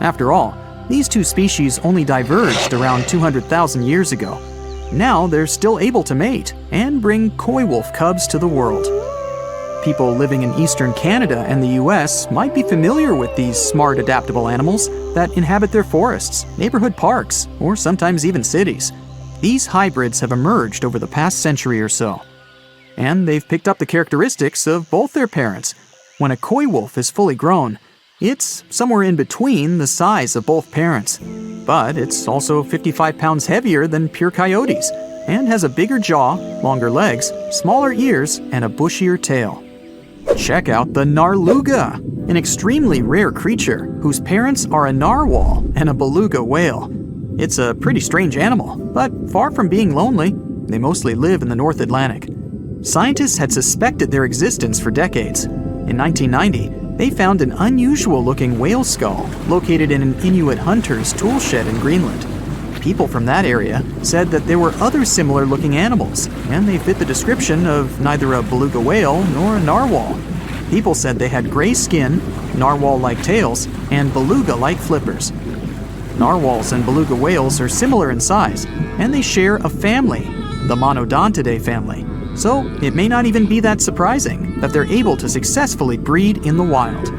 B: After all, these two species only diverged around 200,000 years ago. Now they're still able to mate and bring coy wolf cubs to the world. People living in eastern Canada and the US might be familiar with these smart, adaptable animals that inhabit their forests, neighborhood parks, or sometimes even cities. These hybrids have emerged over the past century or so, and they've picked up the characteristics of both their parents. When a coy wolf is fully grown, it's somewhere in between the size of both parents, but it's also 55 pounds heavier than pure coyotes and has a bigger jaw, longer legs, smaller ears, and a bushier tail. Check out the narluga, an extremely rare creature whose parents are a narwhal and a beluga whale. It's a pretty strange animal, but far from being lonely, they mostly live in the North Atlantic. Scientists had suspected their existence for decades. In 1990, they found an unusual-looking whale skull located in an Inuit hunter's tool shed in Greenland. People from that area said that there were other similar-looking animals, and they fit the description of neither a beluga whale nor a narwhal. People said they had gray skin, narwhal-like tails, and beluga-like flippers. Narwhals and beluga whales are similar in size, and they share a family, the Monodontidae family. So it may not even be that surprising that they're able to successfully breed in the wild.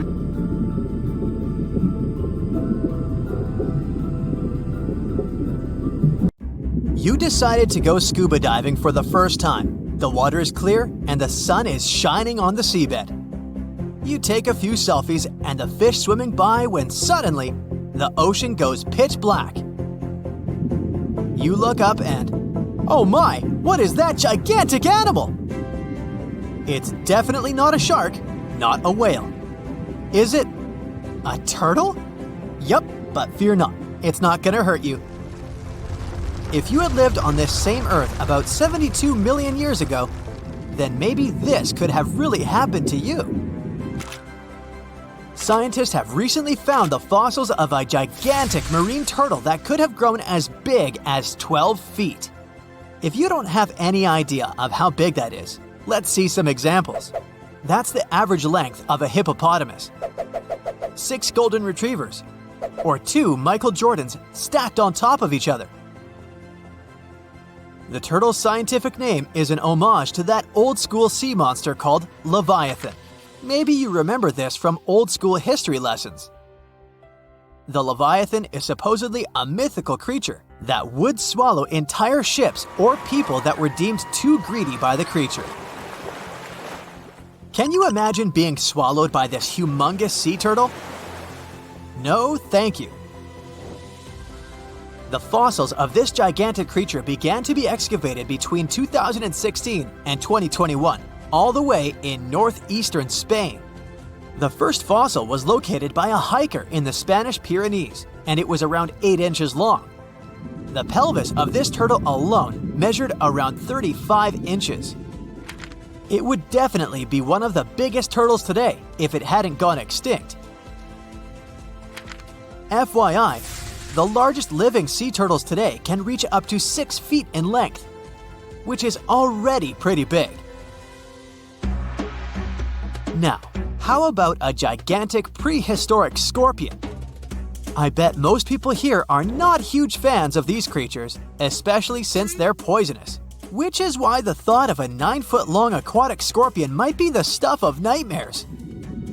C: You decided to go scuba diving for the first time. The water is clear and the sun is shining on the seabed. You take a few selfies and the fish swimming by when suddenly, the ocean goes pitch black. You look up and, oh my, what is that gigantic animal? It's definitely not a shark, not a whale. Is it a turtle? Yup, but fear not, it's not gonna hurt you. If you had lived on this same Earth about 72 million years ago, then maybe this could have really happened to you. Scientists have recently found the fossils of a gigantic marine turtle that could have grown as big as 12 feet. If you don't have any idea of how big that is, let's see some examples. That's the average length of a hippopotamus, 6 golden retrievers, or 2 Michael Jordans stacked on top of each other. The turtle's scientific name is an homage to that old-school sea monster called Leviathan. Maybe you remember this from old-school history lessons. The Leviathan is supposedly a mythical creature that would swallow entire ships or people that were deemed too greedy by the creature. Can you imagine being swallowed by this humongous sea turtle? No, thank you. The fossils of this gigantic creature began to be excavated between 2016 and 2021, all the way in northeastern Spain. The first fossil was located by a hiker in the Spanish Pyrenees, and it was around 8 inches long. The pelvis of this turtle alone measured around 35 inches. It would definitely be one of the biggest turtles today if it hadn't gone extinct. FYI, the largest living sea turtles today can reach up to 6 feet in length, which is already pretty big. Now, how about a gigantic prehistoric scorpion? I bet most people here are not huge fans of these creatures, especially since they're poisonous, which is why the thought of a 9-foot-long aquatic scorpion might be the stuff of nightmares.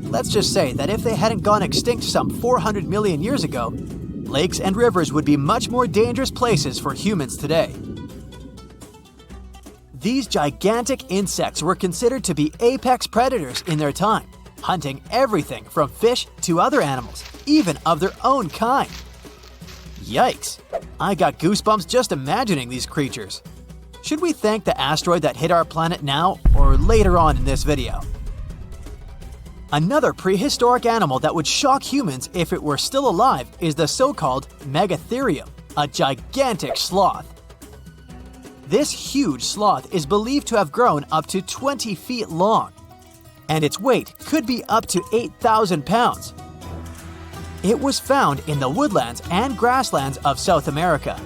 C: Let's just say that if they hadn't gone extinct some 400 million years ago, lakes and rivers would be much more dangerous places for humans today. These gigantic insects were considered to be apex predators in their time, hunting everything from fish to other animals, even of their own kind. Yikes! I got goosebumps just imagining these creatures. Should we thank the asteroid that hit our planet now or later on in this video? Another prehistoric animal that would shock humans if it were still alive is the so-called Megatherium, a gigantic sloth. This huge sloth is believed to have grown up to 20 feet long, and its weight could be up to 8,000 pounds. It was found in the woodlands and grasslands of South America.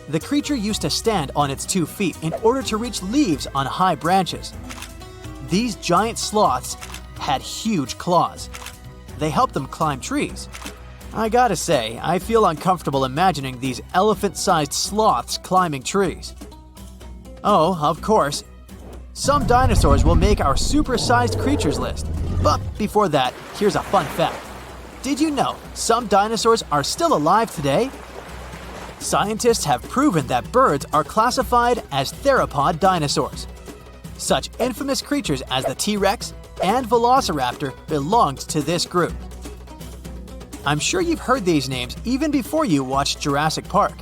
C: The creature used to stand on its 2 feet in order to reach leaves on high branches. These giant sloths had huge claws. They helped them climb trees. I gotta say, I feel uncomfortable imagining these elephant-sized sloths climbing trees. Oh, of course, some dinosaurs will make our super-sized creatures list. But before that, here's a fun fact. Did you know some dinosaurs are still alive today? Scientists have proven that birds are classified as theropod dinosaurs. Such infamous creatures as the T-Rex and Velociraptor belonged to this group. I'm sure you've heard these names even before you watched Jurassic Park.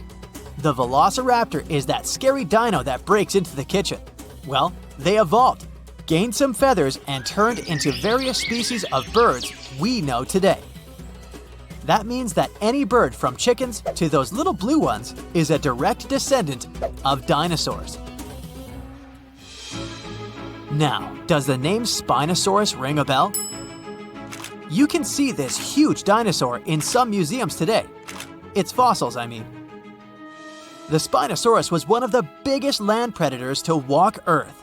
C: The Velociraptor is that scary dino that breaks into the kitchen. Well, they evolved, gained some feathers, and turned into various species of birds we know today. That means that any bird from chickens to those little blue ones is a direct descendant of dinosaurs. Now, does the name Spinosaurus ring a bell? You can see this huge dinosaur in some museums today. Its fossils, I mean. The Spinosaurus was one of the biggest land predators to walk Earth.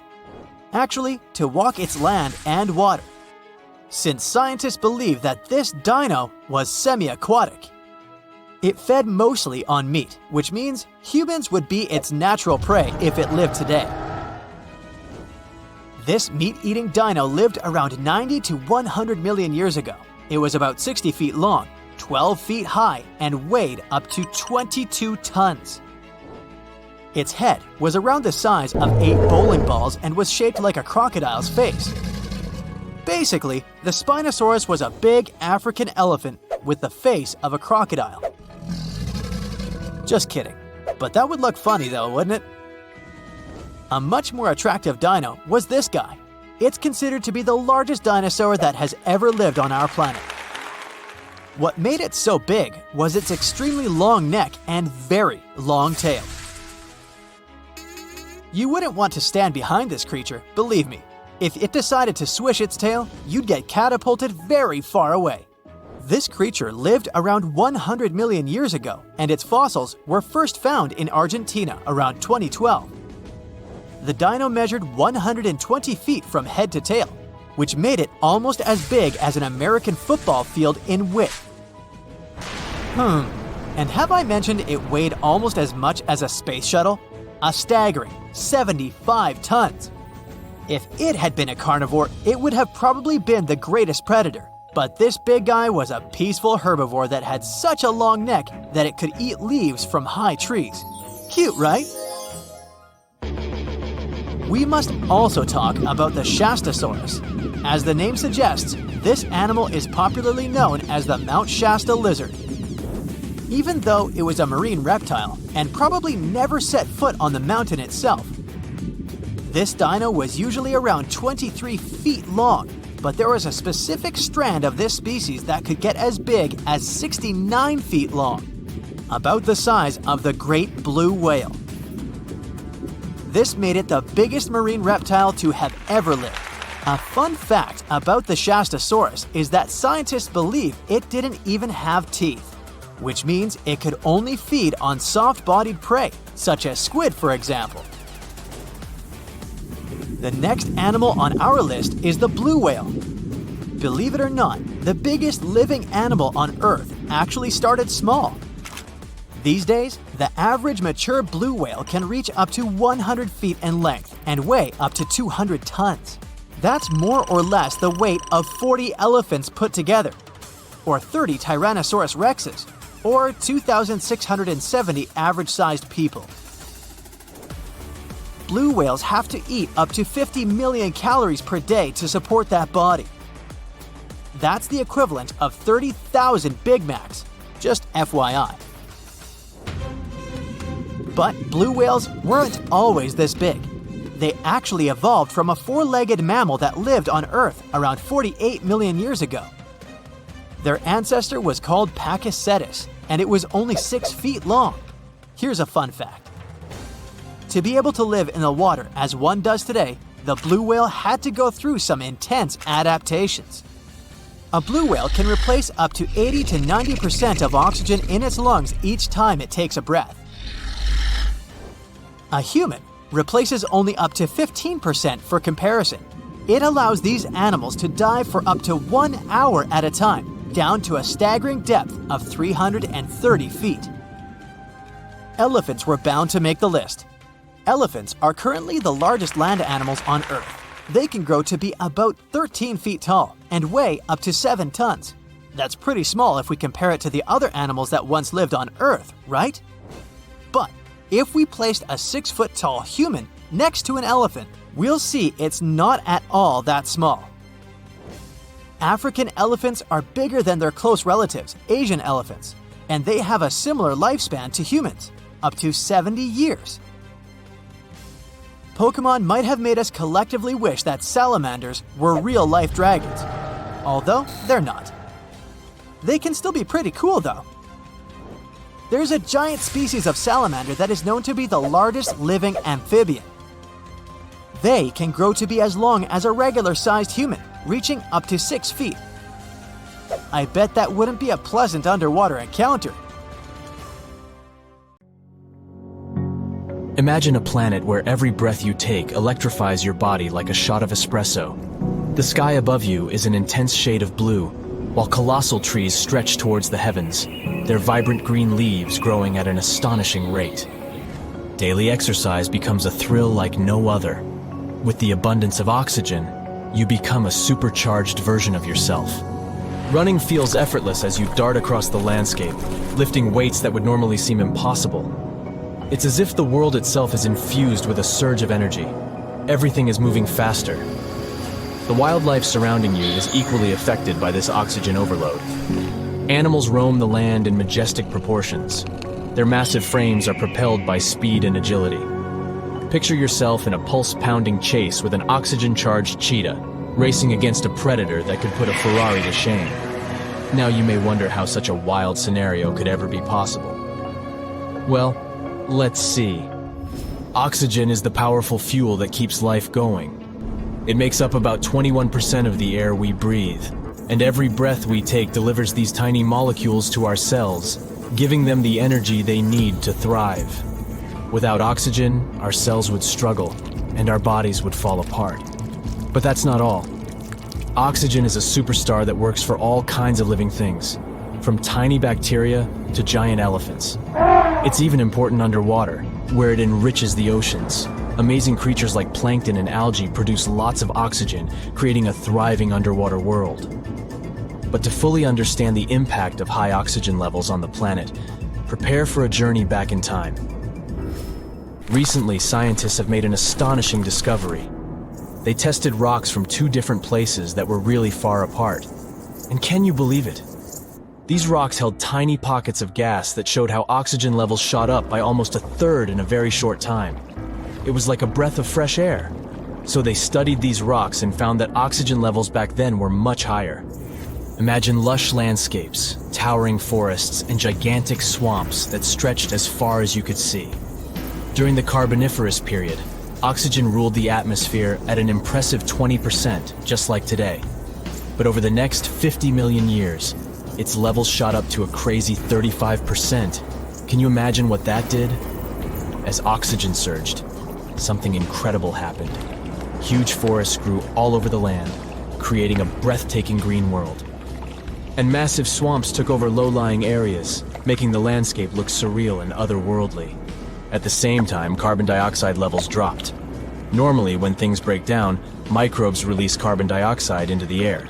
C: Actually, to walk its land and water, since scientists believe that this dino was semi-aquatic. It fed mostly on meat, which means humans would be its natural prey if it lived today. This meat-eating dino lived around 90 to 100 million years ago. It was about 60 feet long, 12 feet high, and weighed up to 22 tons. Its head was around the size of 8 bowling balls and was shaped like a crocodile's face. Basically, the Spinosaurus was a big African elephant with the face of a crocodile. Just kidding. But that would look funny though, wouldn't it? A much more attractive dino was this guy. It's considered to be the largest dinosaur that has ever lived on our planet. What made it so big was its extremely long neck and very long tail. You wouldn't want to stand behind this creature, believe me. If it decided to swish its tail, you'd get catapulted very far away. This creature lived around 100 million years ago, and its fossils were first found in Argentina around 2012. The dino measured 120 feet from head to tail, which made it almost as big as an American football field in width. And have I mentioned it weighed almost as much as a space shuttle? A staggering 75 tons. If it had been a carnivore, it would have probably been the greatest predator. But this big guy was a peaceful herbivore that had such a long neck that it could eat leaves from high trees. Cute, right? We must also talk about the Shastasaurus. As the name suggests, this animal is popularly known as the Mount Shasta lizard. Even though it was a marine reptile and probably never set foot on the mountain itself, this dino was usually around 23 feet long, but there was a specific strand of this species that could get as big as 69 feet long, about the size of the great blue whale. This made it the biggest marine reptile to have ever lived. A fun fact about the Shastasaurus is that scientists believe it didn't even have teeth, which means it could only feed on soft-bodied prey, such as squid, for example. The next animal on our list is the blue whale. Believe it or not, the biggest living animal on Earth actually started small. These days, the average mature blue whale can reach up to 100 feet in length and weigh up to 200 tons. That's more or less the weight of 40 elephants put together, or 30 Tyrannosaurus rexes, or 2,670 average-sized people. Blue whales have to eat up to 50 million calories per day to support that body. That's the equivalent of 30,000 Big Macs, just FYI. But blue whales weren't always this big. They actually evolved from a four-legged mammal that lived on Earth around 48 million years ago. Their ancestor was called Pakicetus, and it was only 6 feet long. Here's a fun fact. To be able to live in the water as one does today, the blue whale had to go through some intense adaptations. A blue whale can replace up to 80 to 90% of oxygen in its lungs each time it takes a breath. A human replaces only up to 15% for comparison. It allows these animals to dive for up to 1 hour at a time, down to a staggering depth of 330 feet. Elephants were bound to make the list. Elephants are currently the largest land animals on Earth. They can grow to be about 13 feet tall and weigh up to 7 tons. That's pretty small if we compare it to the other animals that once lived on Earth, right? But if we placed a 6-foot-tall human next to an elephant, we'll see it's not at all that small. African elephants are bigger than their close relatives, Asian elephants, and they have a similar lifespan to humans, up to 70 years. Pokemon might have made us collectively wish that salamanders were real-life dragons, although they're not. They can still be pretty cool, though. There's a giant species of salamander that is known to be the largest living amphibian. They can grow to be as long as a regular-sized human, reaching up to 6 feet. I bet that wouldn't be a pleasant underwater encounter.
D: Imagine a planet where every breath you take electrifies your body like a shot of espresso. The sky above you is an intense shade of blue, while colossal trees stretch towards the heavens, their vibrant green leaves growing at an astonishing rate. Daily exercise becomes a thrill like no other. With the abundance of oxygen, you become a supercharged version of yourself. Running feels effortless as you dart across the landscape, lifting weights that would normally seem impossible. It's as if the world itself is infused with a surge of energy. Everything is moving faster. The wildlife surrounding you is equally affected by this oxygen overload. Animals roam the land in majestic proportions. Their massive frames are propelled by speed and agility. Picture yourself in a pulse-pounding chase with an oxygen-charged cheetah, racing against a predator that could put a Ferrari to shame. Now you may wonder how such a wild scenario could ever be possible. Well, let's see. Oxygen is the powerful fuel that keeps life going. It makes up about 21% of the air we breathe, and every breath we take delivers these tiny molecules to our cells, giving them the energy they need to thrive. Without oxygen, our cells would struggle, and our bodies would fall apart. But that's not all. Oxygen is a superstar that works for all kinds of living things, from tiny bacteria to giant elephants. It's even important underwater, where it enriches the oceans. Amazing creatures like plankton and algae produce lots of oxygen, creating a thriving underwater world. But to fully understand the impact of high oxygen levels on the planet, prepare for a journey back in time. Recently, scientists have made an astonishing discovery. They tested rocks from two different places that were really far apart. And can you believe it? These rocks held tiny pockets of gas that showed how oxygen levels shot up by almost a third in a very short time. It was like a breath of fresh air. So they studied these rocks and found that oxygen levels back then were much higher. Imagine lush landscapes, towering forests, and gigantic swamps that stretched as far as you could see. During the Carboniferous period, oxygen ruled the atmosphere at an impressive 20%, just like today. But over the next 50 million years, its levels shot up to a crazy 35%. Can you imagine what that did? As oxygen surged, something incredible happened. Huge forests grew all over the land, creating a breathtaking green world. And massive swamps took over low-lying areas, making the landscape look surreal and otherworldly. At the same time, carbon dioxide levels dropped. Normally, when things break down, microbes release carbon dioxide into the air.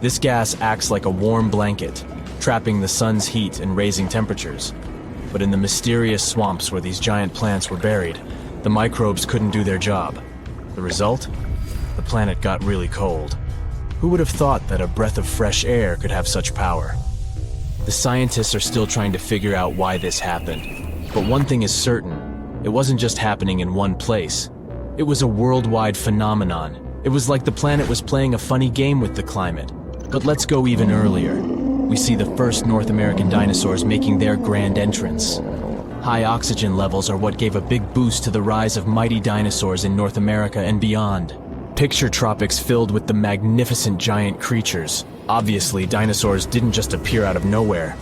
D: This gas acts like a warm blanket, trapping the sun's heat and raising temperatures. But in the mysterious swamps where these giant plants were buried, the microbes couldn't do their job. The result? The planet got really cold. Who would have thought that a breath of fresh air could have such power? The scientists are still trying to figure out why this happened. But one thing is certain, it wasn't just happening in one place. It was a worldwide phenomenon. It was like the planet was playing a funny game with the climate. But let's go even earlier. We see the first North American dinosaurs making their grand entrance. High oxygen levels are what gave a big boost to the rise of mighty dinosaurs in North America and beyond. Picture tropics filled with the magnificent giant creatures. Obviously, dinosaurs didn't just appear out of nowhere.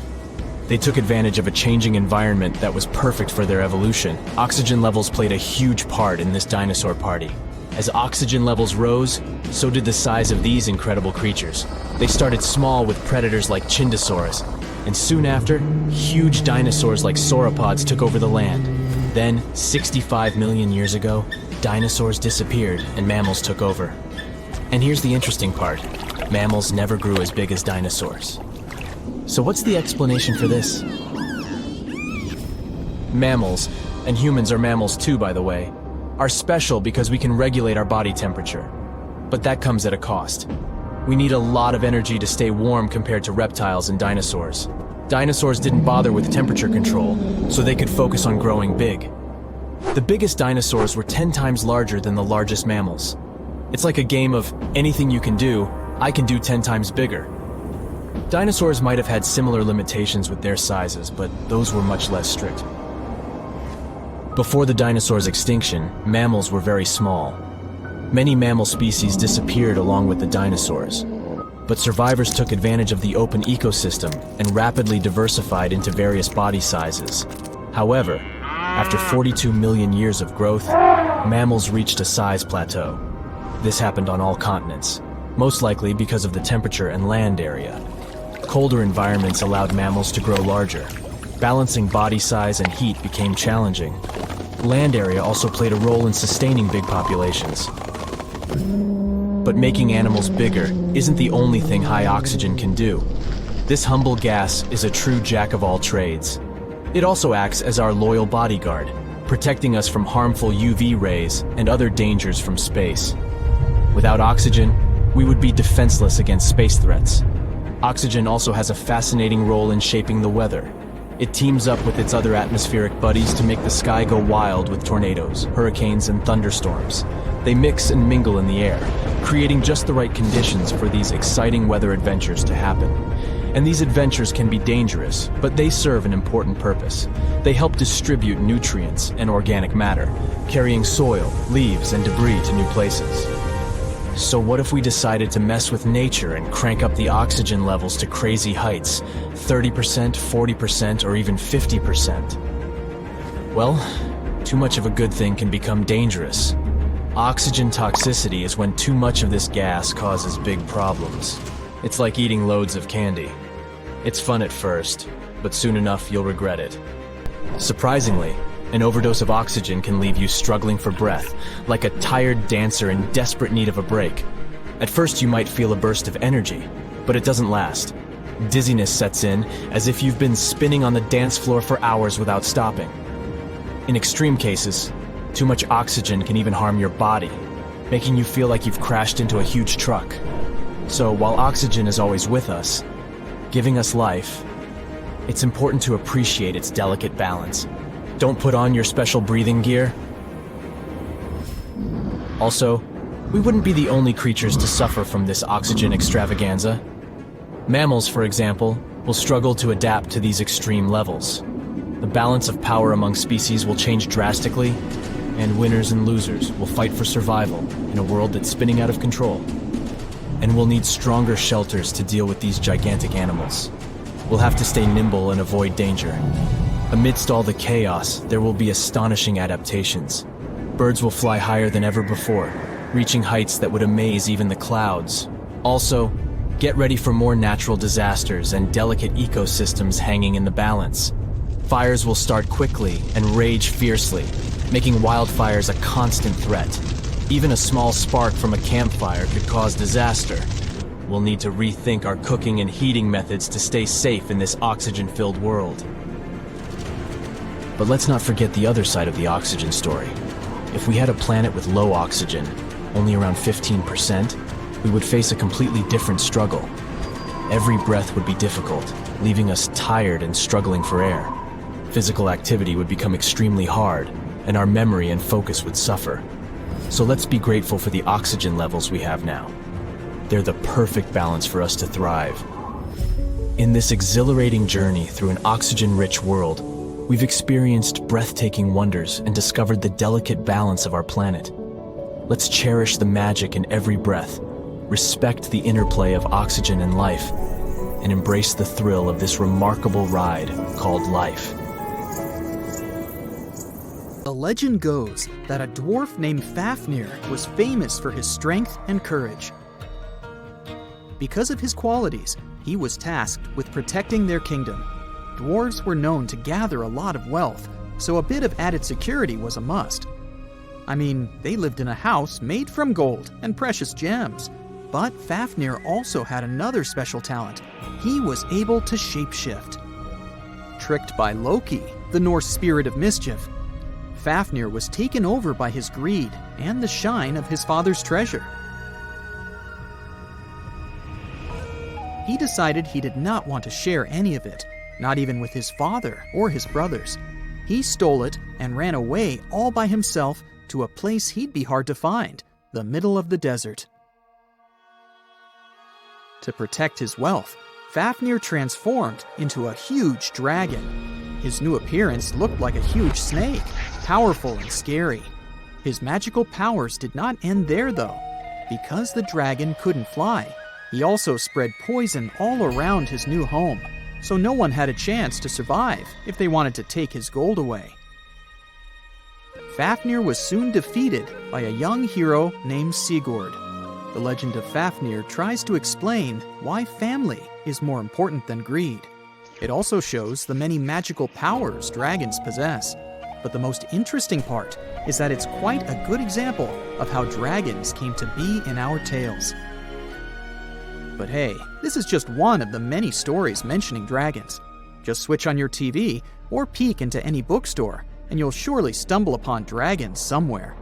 D: They took advantage of a changing environment that was perfect for their evolution. Oxygen levels played a huge part in this dinosaur party. As oxygen levels rose, so did the size of these incredible creatures. They started small with predators like Chindosaurus, and soon after, huge dinosaurs like sauropods took over the land. Then, 65 million years ago, dinosaurs disappeared and mammals took over. And here's the interesting part. Mammals never grew as big as dinosaurs. So what's the explanation for this? Mammals, and humans are mammals too, by the way, are special because we can regulate our body temperature. But that comes at a cost. We need a lot of energy to stay warm compared to reptiles and dinosaurs. Dinosaurs didn't bother with temperature control, so they could focus on growing big. The biggest dinosaurs were 10 times larger than the largest mammals. It's like a game of anything you can do, I can do 10 times bigger. Dinosaurs might have had similar limitations with their sizes, but those were much less strict. Before the dinosaurs' extinction, mammals were very small. Many mammal species disappeared along with the dinosaurs. But survivors took advantage of the open ecosystem and rapidly diversified into various body sizes. However, after 42 million years of growth, mammals reached a size plateau. This happened on all continents, most likely because of the temperature and land area. Colder environments allowed mammals to grow larger. Balancing body size and heat became challenging. Land area also played a role in sustaining big populations. But making animals bigger isn't the only thing high oxygen can do. This humble gas is a true jack of all trades. It also acts as our loyal bodyguard, protecting us from harmful UV rays and other dangers from space. Without oxygen, we would be defenseless against space threats. Oxygen also has a fascinating role in shaping the weather. It teams up with its other atmospheric buddies to make the sky go wild with tornadoes, hurricanes, and thunderstorms. They mix and mingle in the air, creating just the right conditions for these exciting weather adventures to happen. And these adventures can be dangerous, but they serve an important purpose. They help distribute nutrients and organic matter, carrying soil, leaves, and debris to new places. So what if we decided to mess with nature and crank up the oxygen levels to crazy heights, 30%, 40%, or even 50%? Well, too much of a good thing can become dangerous. Oxygen toxicity is when too much of this gas causes big problems. It's like eating loads of candy. It's fun at first, but soon enough you'll regret it. Surprisingly, an overdose of oxygen can leave you struggling for breath, like a tired dancer in desperate need of a break. At first you might feel a burst of energy, but it doesn't last. Dizziness sets in, as if you've been spinning on the dance floor for hours without stopping. In extreme cases, too much oxygen can even harm your body, making you feel like you've crashed into a huge truck. So while oxygen is always with us, giving us life, it's important to appreciate its delicate balance. Don't put on your special breathing gear. Also, we wouldn't be the only creatures to suffer from this oxygen extravaganza. Mammals, for example, will struggle to adapt to these extreme levels. The balance of power among species will change drastically, and winners and losers will fight for survival in a world that's spinning out of control. And we'll need stronger shelters to deal with these gigantic animals. We'll have to stay nimble and avoid danger. Amidst all the chaos, there will be astonishing adaptations. Birds will fly higher than ever before, reaching heights that would amaze even the clouds. Also, get ready for more natural disasters and delicate ecosystems hanging in the balance. Fires will start quickly and rage fiercely, making wildfires a constant threat. Even a small spark from a campfire could cause disaster. We'll need to rethink our cooking and heating methods to stay safe in this oxygen-filled world. But let's not forget the other side of the oxygen story. If we had a planet with low oxygen, only around 15%, we would face a completely different struggle. Every breath would be difficult, leaving us tired and struggling for air. Physical activity would become extremely hard, and our memory and focus would suffer. So let's be grateful for the oxygen levels we have now. They're the perfect balance for us to thrive. In this exhilarating journey through an oxygen-rich world, we've experienced breathtaking wonders and discovered the delicate balance of our planet. Let's cherish the magic in every breath, respect the interplay of oxygen and life, and embrace the thrill of this remarkable ride called life.
B: The legend goes that a dwarf named Fafnir was famous for his strength and courage. Because of his qualities, he was tasked with protecting their kingdom. Dwarves were known to gather a lot of wealth, so a bit of added security was a must. I mean, they lived in a house made from gold and precious gems. But Fafnir also had another special talent. He was able to shapeshift. Tricked by Loki, the Norse spirit of mischief, Fafnir was taken over by his greed and the shine of his father's treasure. He decided he did not want to share any of it, not even with his father or his brothers. He stole it and ran away all by himself to a place he'd be hard to find, the middle of the desert. To protect his wealth, Fafnir transformed into a huge dragon. His new appearance looked like a huge snake, powerful and scary. His magical powers did not end there, though. Because the dragon couldn't fly, he also spread poison all around his new home, so no one had a chance to survive if they wanted to take his gold away. Fafnir was soon defeated by a young hero named Sigurd. The legend of Fafnir tries to explain why family is more important than greed. It also shows the many magical powers dragons possess. But the most interesting part is that it's quite a good example of how dragons came to be in our tales. But hey, this is just one of the many stories mentioning dragons. Just switch on your TV or peek into any bookstore, and you'll surely stumble upon dragons somewhere.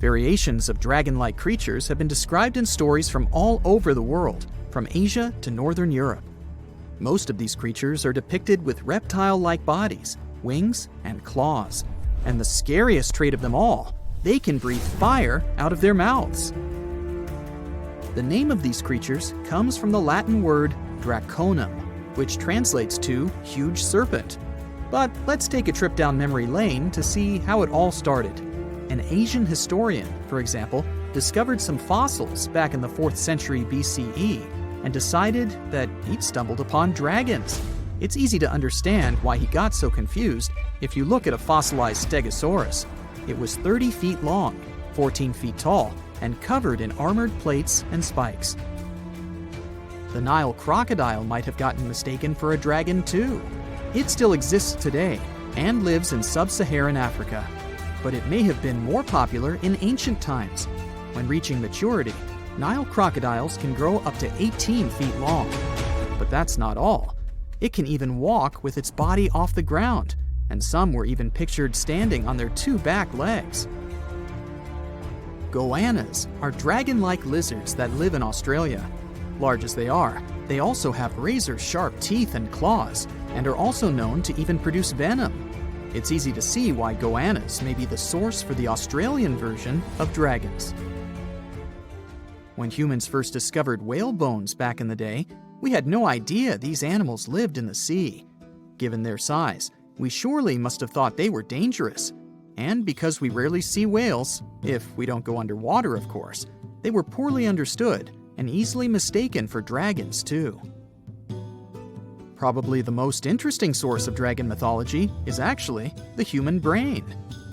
B: Variations of dragon-like creatures have been described in stories from all over the world, from Asia to Northern Europe. Most of these creatures are depicted with reptile-like bodies, wings, and claws. And the scariest trait of them all, they can breathe fire out of their mouths. The name of these creatures comes from the Latin word draconum, which translates to huge serpent. But let's take a trip down memory lane to see how it all started. An Asian historian, for example, discovered some fossils back in the 4th century BCE and decided that he'd stumbled upon dragons. It's easy to understand why he got so confused if you look at a fossilized stegosaurus. It was 30 feet long, 14 feet tall, and covered in armored plates and spikes. The Nile crocodile might have gotten mistaken for a dragon too. It still exists today and lives in sub-Saharan Africa, but it may have been more popular in ancient times. When reaching maturity, Nile crocodiles can grow up to 18 feet long. But that's not all. It can even walk with its body off the ground, and some were even pictured standing on their 2 back legs. Goannas are dragon-like lizards that live in Australia. Large as they are, they also have razor-sharp teeth and claws, and are also known to even produce venom. It's easy to see why goannas may be the source for the Australian version of dragons. When humans first discovered whale bones back in the day, we had no idea these animals lived in the sea. Given their size, we surely must have thought they were dangerous. And because we rarely see whales, if we don't go underwater of course, they were poorly understood and easily mistaken for dragons too. Probably the most interesting source of dragon mythology is actually the human brain.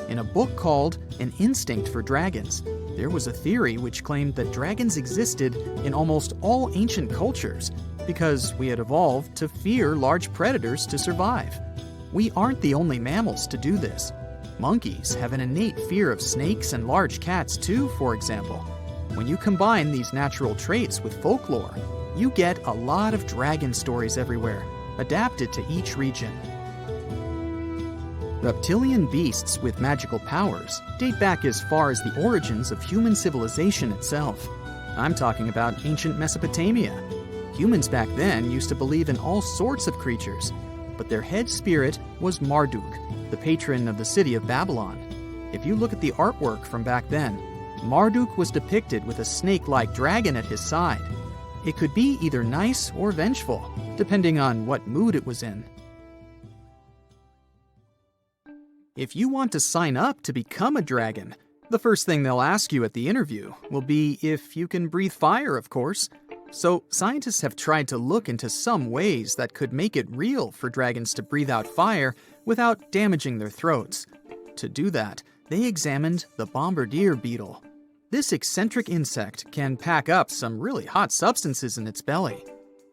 B: In a book called An Instinct for Dragons, there was a theory which claimed that dragons existed in almost all ancient cultures because we had evolved to fear large predators to survive. We aren't the only mammals to do this. Monkeys have an innate fear of snakes and large cats too, for example. When you combine these natural traits with folklore, you get a lot of dragon stories everywhere, adapted to each region. Reptilian beasts with magical powers date back as far as the origins of human civilization itself. I'm talking about ancient Mesopotamia. Humans back then used to believe in all sorts of creatures, but their head spirit was Marduk, the patron of the city of Babylon. If you look at the artwork from back then, Marduk was depicted with a snake-like dragon at his side. It could be either nice or vengeful, depending on what mood it was in. If you want to sign up to become a dragon, the first thing they'll ask you at the interview will be if you can breathe fire, of course. So scientists have tried to look into some ways that could make it real for dragons to breathe out fire without damaging their throats. To do that, they examined the bombardier beetle. This eccentric insect can pack up some really hot substances in its belly.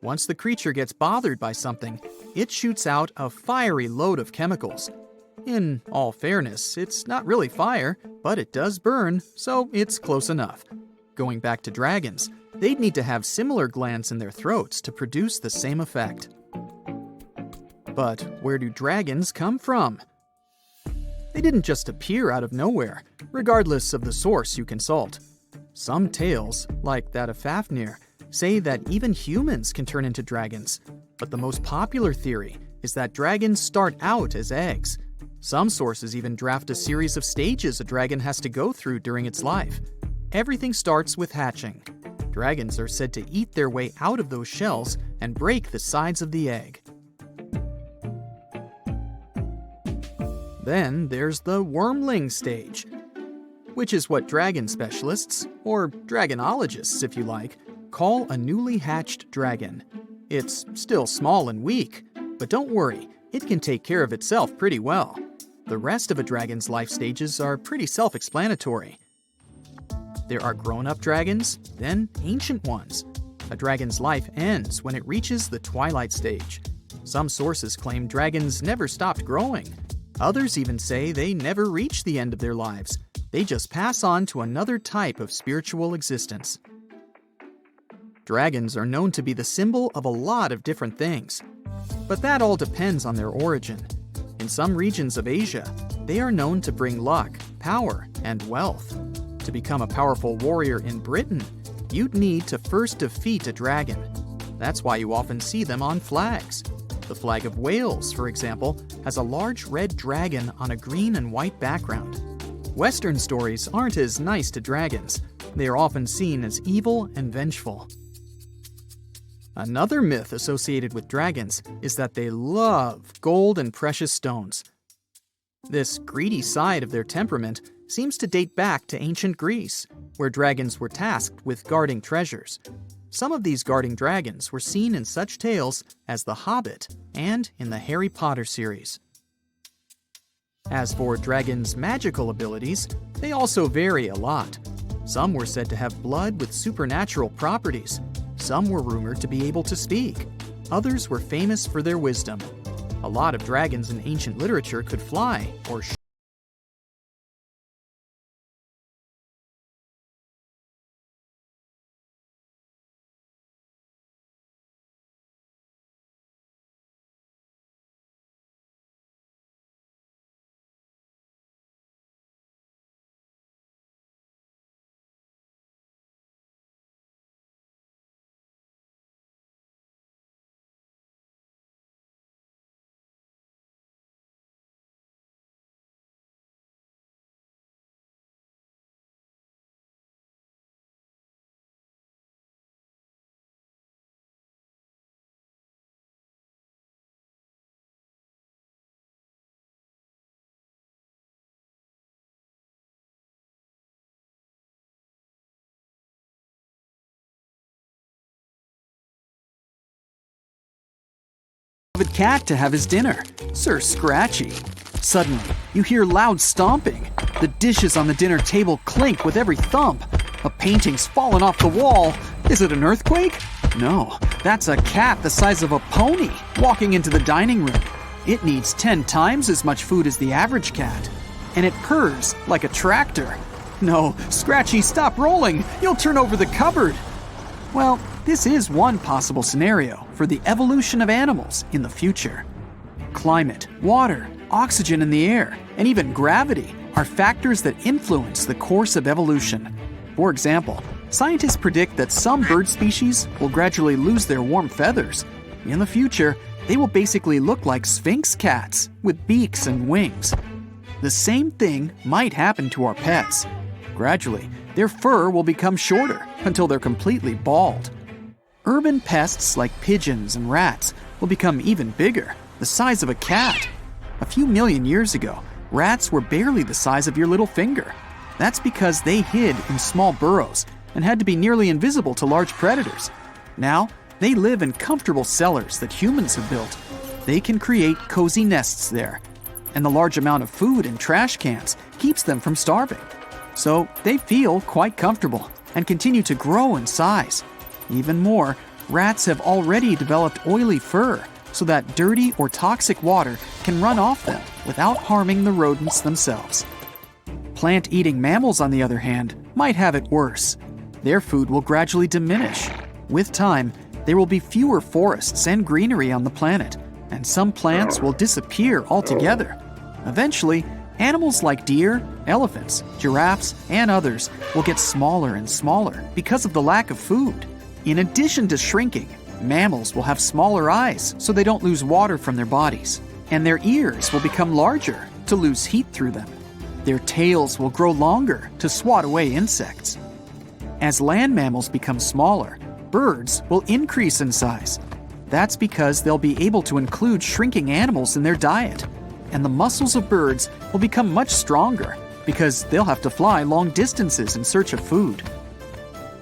B: Once the creature gets bothered by something, it shoots out a fiery load of chemicals. In all fairness, it's not really fire, but it does burn, so it's close enough. Going back to dragons, they'd need to have similar glands in their throats to produce the same effect. But where do dragons come from? They didn't just appear out of nowhere, regardless of the source you consult. Some tales, like that of Fafnir, say that even humans can turn into dragons. But the most popular theory is that dragons start out as eggs. Some sources even draft a series of stages a dragon has to go through during its life. Everything starts with hatching. Dragons are said to eat their way out of those shells and break the sides of the egg. Then there's the wormling stage, which is what dragon specialists, or dragonologists if you like, call a newly hatched dragon. It's still small and weak, but don't worry, it can take care of itself pretty well. The rest of a dragon's life stages are pretty self-explanatory. There are grown-up dragons, then ancient ones. A dragon's life ends when it reaches the twilight stage. Some sources claim dragons never stopped growing. Others even say they never reach the end of their lives. They just pass on to another type of spiritual existence. Dragons are known to be the symbol of a lot of different things. But that all depends on their origin. In some regions of Asia, they are known to bring luck, power, and wealth. To become a powerful warrior in Britain, you'd need to first defeat a dragon. That's why you often see them on flags. The flag of Wales, for example, has a large red dragon on a green and white background. Western stories aren't as nice to dragons. They are often seen as evil and vengeful. Another myth associated with dragons is that they love gold and precious stones. This greedy side of their temperament seems to date back to ancient Greece, where dragons were tasked with guarding treasures. Some of these guarding dragons were seen in such tales as The Hobbit and in the Harry Potter series. As for dragons' magical abilities, they also vary a lot. Some were said to have blood with supernatural properties. Some were rumored to be able to speak. Others were famous for their wisdom. A lot of dragons in ancient literature could fly or cat to have his dinner, Sir Scratchy. Suddenly, you hear loud stomping. The dishes on the dinner table clink with every thump. A painting's fallen off the wall. Is it an earthquake? No, that's a cat the size of a pony walking into the dining room. It needs 10 times as much food as the average cat. And it purrs like a tractor. No, Scratchy, stop rolling. You'll turn over the cupboard. Well, this is one possible scenario for the evolution of animals in the future. Climate, water, oxygen in the air, and even gravity are factors that influence the course of evolution. For example, scientists predict that some bird species will gradually lose their warm feathers. In the future, they will basically look like sphinx cats with beaks and wings. The same thing might happen to our pets. Gradually, their fur will become shorter until they're completely bald. Urban pests like pigeons and rats will become even bigger, the size of a cat. A few million years ago, rats were barely the size of your little finger. That's because they hid in small burrows and had to be nearly invisible to large predators. Now, they live in comfortable cellars that humans have built. They can create cozy nests there, and the large amount of food in trash cans keeps them from starving. So they feel quite comfortable and continue to grow in size. Even more, rats have already developed oily fur so that dirty or toxic water can run off them without harming the rodents themselves. Plant-eating mammals, on the other hand, might have it worse. Their food will gradually diminish. With time, there will be fewer forests and greenery on the planet, and some plants will disappear altogether. Eventually, animals like deer, elephants, giraffes, and others will get smaller and smaller because of the lack of food. In addition to shrinking, mammals will have smaller eyes so they don't lose water from their bodies, and their ears will become larger to lose heat through them. Their tails will grow longer to swat away insects. As land mammals become smaller, birds will increase in size. That's because they'll be able to include shrinking animals in their diet, and the muscles of birds will become much stronger because they'll have to fly long distances in search of food.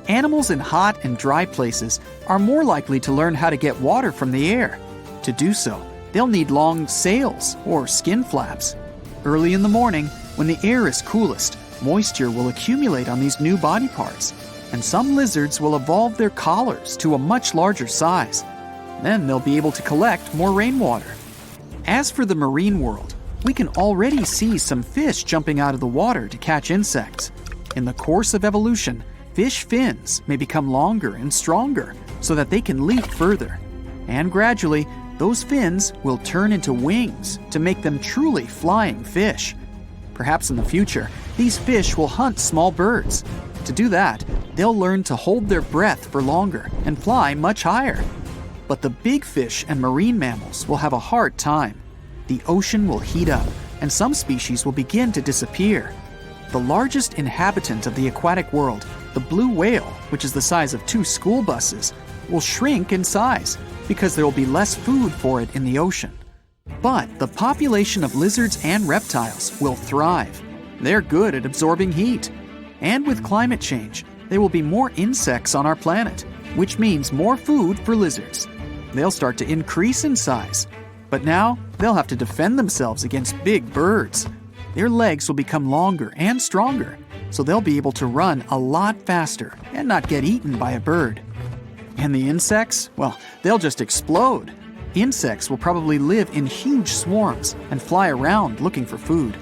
B: Animals in hot and dry places are more likely to learn how to get water from the air. To do so, they'll need long sails or skin flaps. Early in the morning, when the air is coolest, moisture will accumulate on these new body parts, and some lizards will evolve their collars to a much larger size. Then they'll be able to collect more rainwater. As for the marine world, we can already see some fish jumping out of the water to catch insects. In the course of evolution, fish fins may become longer and stronger so that they can leap further. And gradually, those fins will turn into wings to make them truly flying fish. Perhaps in the future, these fish will hunt small birds. To do that, they'll learn to hold their breath for longer and fly much higher. But the big fish and marine mammals will have a hard time. The ocean will heat up, and some species will begin to disappear. The largest inhabitant of the aquatic world, the blue whale, which is the size of 2 school buses, will shrink in size because there will be less food for it in the ocean. But the population of lizards and reptiles will thrive. They're good at absorbing heat. And with climate change, there will be more insects on our planet, which means more food for lizards. They'll start to increase in size. But now, they'll have to defend themselves against big birds. Their legs will become longer and stronger, so they'll be able to run a lot faster and not get eaten by a bird. And the insects? Well, they'll just explode. Insects will probably live in huge swarms and fly around looking for food.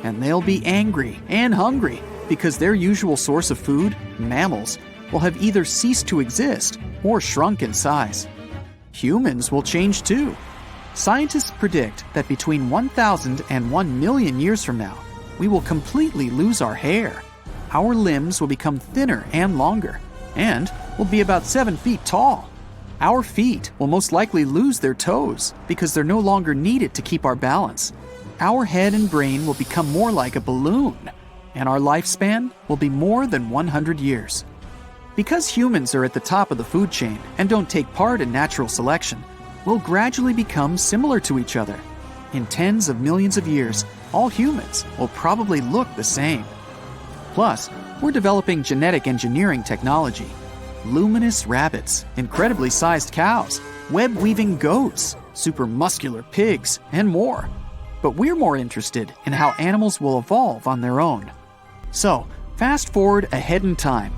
B: And they'll be angry and hungry because their usual source of food, mammals, will have either ceased to exist or shrunk in size. Humans will change too. Scientists predict that between 1,000 and 1 million years from now, we will completely lose our hair. Our limbs will become thinner and longer, and will be about 7 feet tall. Our feet will most likely lose their toes because they're no longer needed to keep our balance. Our head and brain will become more like a balloon, and our lifespan will be more than 100 years. Because humans are at the top of the food chain and don't take part in natural selection, we'll gradually become similar to each other. In tens of millions of years, all humans will probably look the same. Plus, we're developing genetic engineering technology. Luminous rabbits, incredibly sized cows, web-weaving goats, super muscular pigs, and more. But we're more interested in how animals will evolve on their own. So, fast forward ahead in time.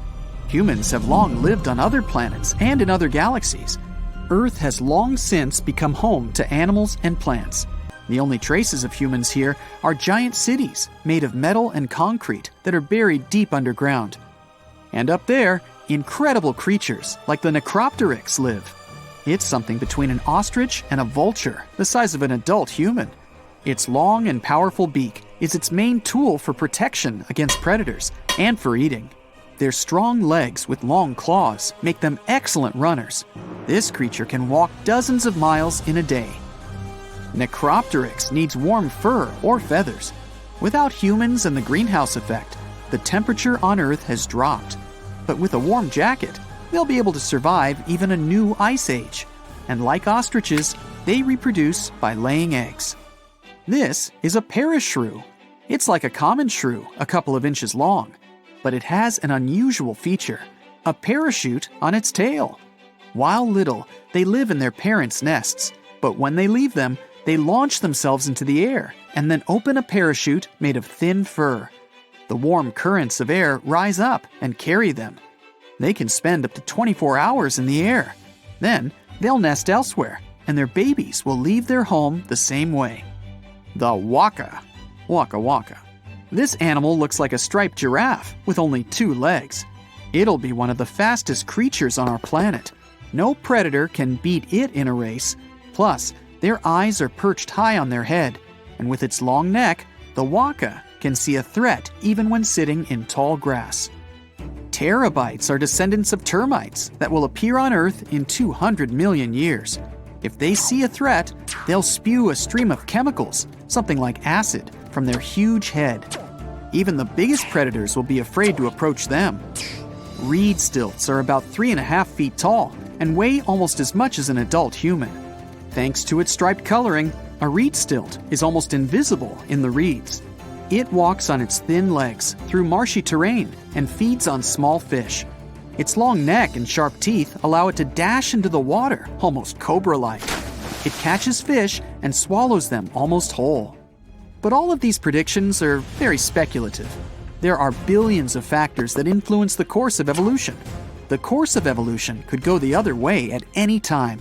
B: Humans have long lived on other planets and in other galaxies. Earth has long since become home to animals and plants. The only traces of humans here are giant cities made of metal and concrete that are buried deep underground. And up there, incredible creatures like the Necropteryx live. It's something between an ostrich and a vulture, the size of an adult human. Its long and powerful beak is its main tool for protection against predators and for eating. Their strong legs with long claws make them excellent runners. This creature can walk dozens of miles in a day. Necropteryx needs warm fur or feathers. Without humans and the greenhouse effect, the temperature on Earth has dropped. But with a warm jacket, they'll be able to survive even a new ice age. And like ostriches, they reproduce by laying eggs. This is a parashrew. It's like a common shrew, a couple of inches long. But it has an unusual feature, a parachute on its tail. While little, they live in their parents' nests, but when they leave them, they launch themselves into the air and then open a parachute made of thin fur. The warm currents of air rise up and carry them. They can spend up to 24 hours in the air. Then, they'll nest elsewhere, and their babies will leave their home the same way. The waka. Waka waka. This animal looks like a striped giraffe with only 2 legs. It'll be one of the fastest creatures on our planet. No predator can beat it in a race. Plus, their eyes are perched high on their head, and with its long neck, the waka can see a threat even when sitting in tall grass. Terabytes are descendants of termites that will appear on Earth in 200 million years. If they see a threat, they'll spew a stream of chemicals, something like acid, from their huge head. Even the biggest predators will be afraid to approach them. Reed stilts are about 3.5 feet tall and weigh almost as much as an adult human. Thanks to its striped coloring, a reed stilt is almost invisible in the reeds. It walks on its thin legs through marshy terrain and feeds on small fish. Its long neck and sharp teeth allow it to dash into the water, almost cobra-like. It catches fish and swallows them almost whole. But all of these predictions are very speculative. There are billions of factors that influence the course of evolution. The course of evolution could go the other way at any time.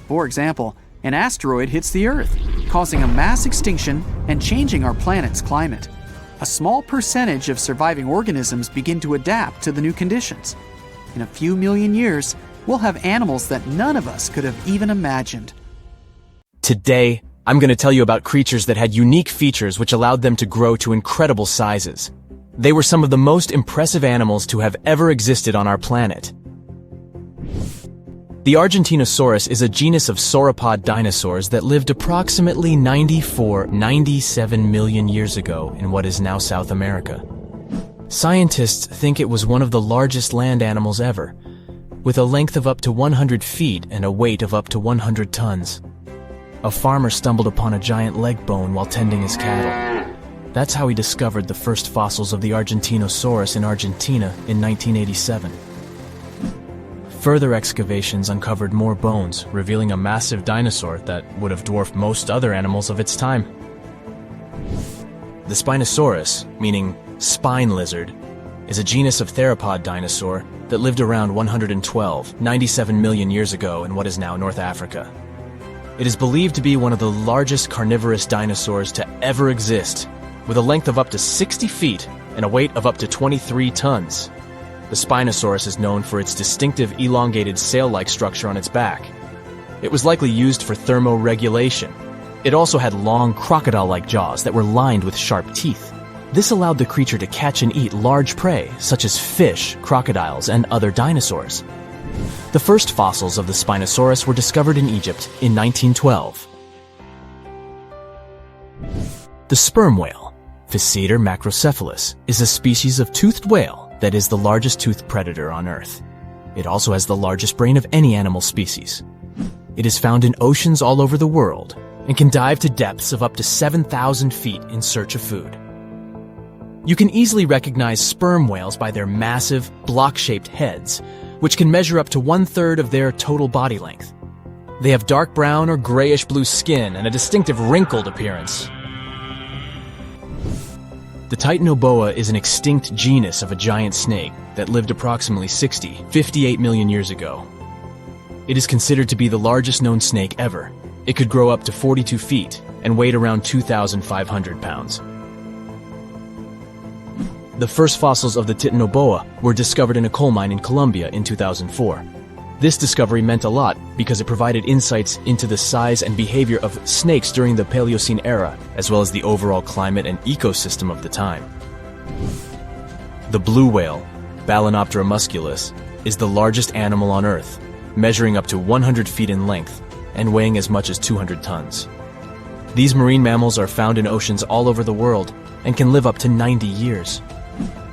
B: For example, an asteroid hits the Earth, causing a mass extinction and changing our planet's climate. A small percentage of surviving organisms begin to adapt to the new conditions. In a few million years, we'll have animals that none of us could have even imagined.
D: Today, I'm going to tell you about creatures that had unique features which allowed them to grow to incredible sizes. They were some of the most impressive animals to have ever existed on our planet. The Argentinosaurus is a genus of sauropod dinosaurs that lived approximately 97 million years ago in what is now South America. Scientists think it was one of the largest land animals ever, with a length of up to 100 feet and a weight of up to 100 tons. A farmer stumbled upon a giant leg bone while tending his cattle. That's how he discovered the first fossils of the Argentinosaurus in Argentina in 1987. Further excavations uncovered more bones, revealing a massive dinosaur that would have dwarfed most other animals of its time. The Spinosaurus, meaning spine lizard, is a genus of theropod dinosaur that lived around 97 million years ago in what is now North Africa. It is believed to be one of the largest carnivorous dinosaurs to ever exist, with a length of up to 60 feet and a weight of up to 23 tons. The Spinosaurus is known for its distinctive elongated sail-like structure on its back. It was likely used for thermoregulation. It also had long crocodile-like jaws that were lined with sharp teeth. This allowed the creature to catch and eat large prey, such as fish, crocodiles, and other dinosaurs. The first fossils of the Spinosaurus were discovered in Egypt in 1912. The sperm whale, Physeter macrocephalus, is a species of toothed whale that is the largest toothed predator on Earth. It also has the largest brain of any animal species. It is found in oceans all over the world and can dive to depths of up to 7,000 feet in search of food. You can easily recognize sperm whales by their massive, block-shaped heads, which can measure up to 1/3 of their total body length. They have dark brown or grayish-blue skin and a distinctive wrinkled appearance. The Titanoboa is an extinct genus of a giant snake that lived approximately 58 million years ago. It is considered to be the largest known snake ever. It could grow up to 42 feet and weighed around 2,500 pounds. The first fossils of the Titanoboa were discovered in a coal mine in Colombia in 2004. This discovery meant a lot because it provided insights into the size and behavior of snakes during the Paleocene era, as well as the overall climate and ecosystem of the time. The blue whale, Balænoptera musculus, is the largest animal on Earth, measuring up to 100 feet in length and weighing as much as 200 tons. These marine mammals are found in oceans all over the world and can live up to 90 years.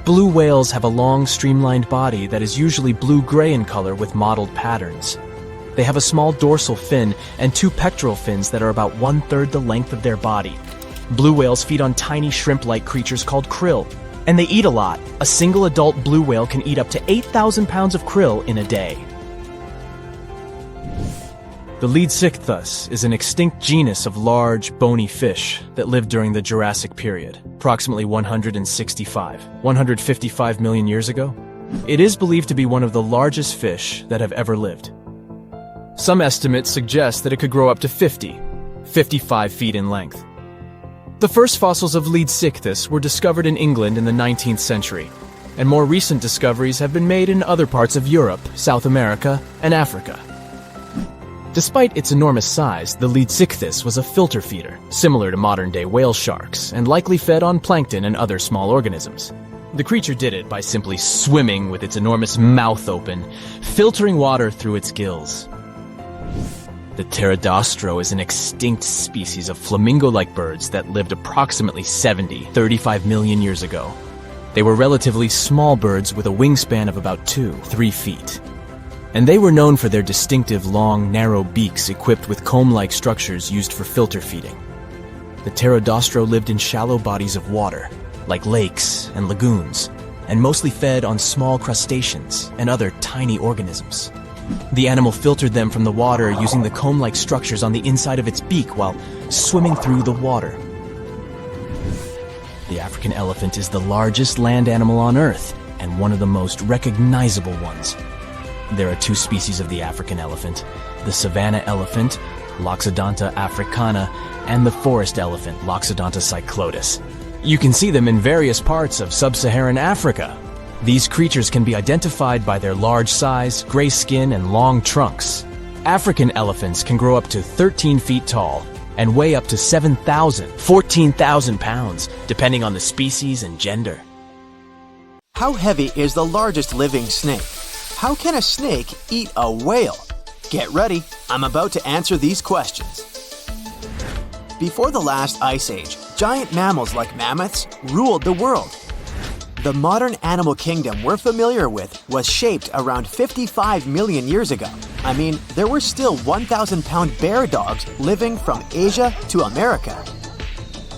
D: Blue whales have a long, streamlined body that is usually blue-gray in color with mottled patterns. They have a small dorsal fin and 2 pectoral fins that are about 1/3 the length of their body. Blue whales feed on tiny shrimp-like creatures called krill, and they eat a lot. A single adult blue whale can eat up to 8,000 pounds of krill in a day. The Leadsichthus is an extinct genus of large, bony fish that lived during the Jurassic period, approximately 155 million years ago. It is believed to be one of the largest fish that have ever lived. Some estimates suggest that it could grow up to 55 feet in length. The first fossils of Leadsichthus were discovered in England in the 19th century, and more recent discoveries have been made in other parts of Europe, South America, and Africa. Despite its enormous size, the Leadsichthus was a filter feeder, similar to modern-day whale sharks, and likely fed on plankton and other small organisms. The creature did it by simply swimming with its enormous mouth open, filtering water through its gills. The pterodostro is an extinct species of flamingo-like birds that lived approximately 35 million years ago. They were relatively small birds with a wingspan of about 2-3 feet. And they were known for their distinctive long, narrow beaks equipped with comb-like structures used for filter feeding. The pterodostro lived in shallow bodies of water, like lakes and lagoons, and mostly fed on small crustaceans and other tiny organisms. The animal filtered them from the water using the comb-like structures on the inside of its beak while swimming through the water. The African elephant is the largest land animal on Earth and one of the most recognizable ones. There are 2 species of the African elephant, the savanna elephant, Loxodonta africana, and the forest elephant, Loxodonta cyclotis. You can see them in various parts of sub-Saharan Africa. These creatures can be identified by their large size, gray skin, and long trunks. African elephants can grow up to 13 feet tall and weigh up to 14,000 pounds, depending on the species and gender.
C: How heavy is the largest living snake? How can a snake eat a whale? Get ready, I'm about to answer these questions. Before the last ice age, giant mammals like mammoths ruled the world. The modern animal kingdom we're familiar with was shaped around 55 million years ago. I mean, there were still 1,000-pound bear dogs living from Asia to America.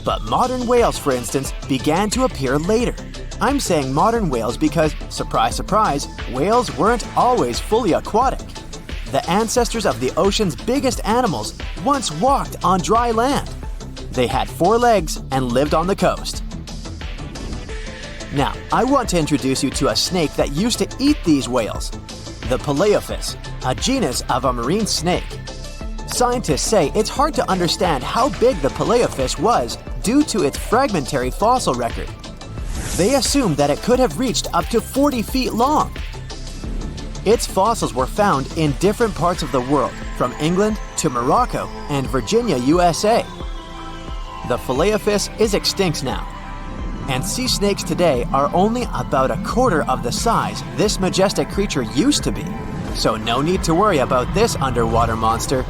C: But modern whales, for instance, began to appear later. I'm saying modern whales because, surprise, surprise, whales weren't always fully aquatic. The ancestors of the ocean's biggest animals once walked on dry land. They had 4 legs and lived on the coast. Now, I want to introduce you to a snake that used to eat these whales, the Paleophis, a genus of a marine snake. Scientists say it's hard to understand how big the Paleophis was due to its fragmentary fossil record. They assumed that it could have reached up to 40 feet long. Its fossils were found in different parts of the world, from England to Morocco and Virginia, USA. The Paleophis is extinct now, and sea snakes today are only about a quarter of the size this majestic creature used to be. So no need to worry about this underwater monster.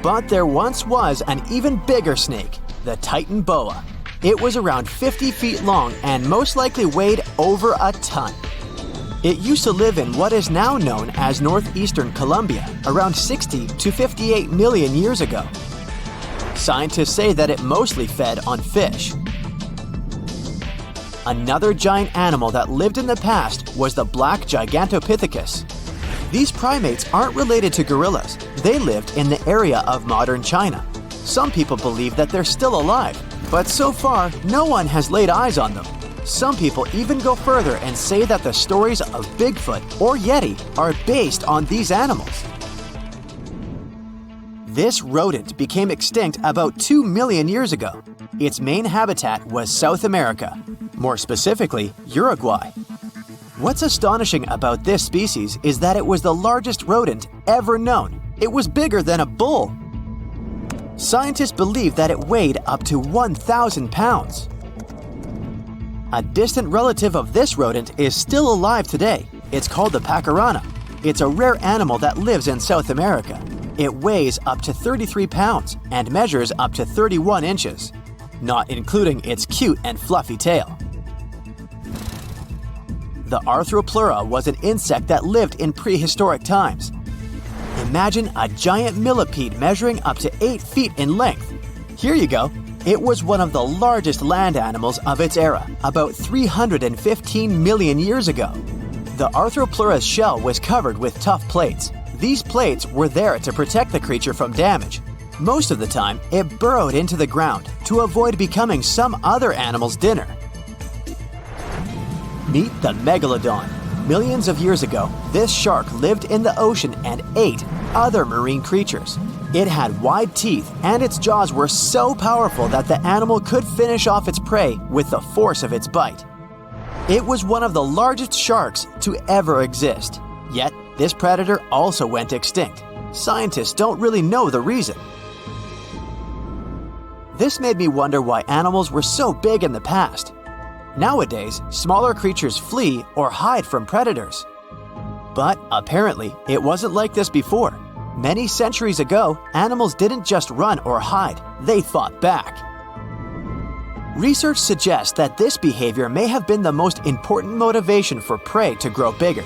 C: But there once was an even bigger snake, the Titan boa. It was around 50 feet long and most likely weighed over a ton. It used to live in what is now known as northeastern Colombia, around 60 to 58 million years ago. Scientists say that it mostly fed on fish. Another giant animal that lived in the past was the black Gigantopithecus. These primates aren't related to gorillas. They lived in the area of modern China. Some people believe that they're still alive, but so far, no one has laid eyes on them. Some people even go further and say that the stories of Bigfoot or Yeti are based on these animals. This rodent became extinct about 2 million years ago. Its main habitat was South America, more specifically, Uruguay. What's astonishing about this species is that it was the largest rodent ever known. It was bigger than a bull. Scientists believe that it weighed up to 1,000 pounds. A distant relative of this rodent is still alive today. It's called the pacarana. It's a rare animal that lives in South America. It weighs up to 33 pounds and measures up to 31 inches, not including its cute and fluffy tail. The Arthropleura was an insect that lived in prehistoric times. Imagine a giant millipede measuring up to 8 feet in length. Here you go. It was one of the largest land animals of its era, about 315 million years ago. The Arthropleura's shell was covered with tough plates. These plates were there to protect the creature from damage. Most of the time, it burrowed into the ground to avoid becoming some other animal's dinner. Meet the megalodon. Millions of years ago, this shark lived in the ocean and ate other marine creatures. It had wide teeth, and its jaws were so powerful that the animal could finish off its prey with the force of its bite. It was one of the largest sharks to ever exist. Yet, this predator also went extinct. Scientists don't really know the reason. This made me wonder why animals were so big in the past. Nowadays, smaller creatures flee or hide from predators. But apparently, it wasn't like this before. Many centuries ago, animals didn't just run or hide, they fought back. Research suggests that this behavior may have been the most important motivation for prey to grow bigger.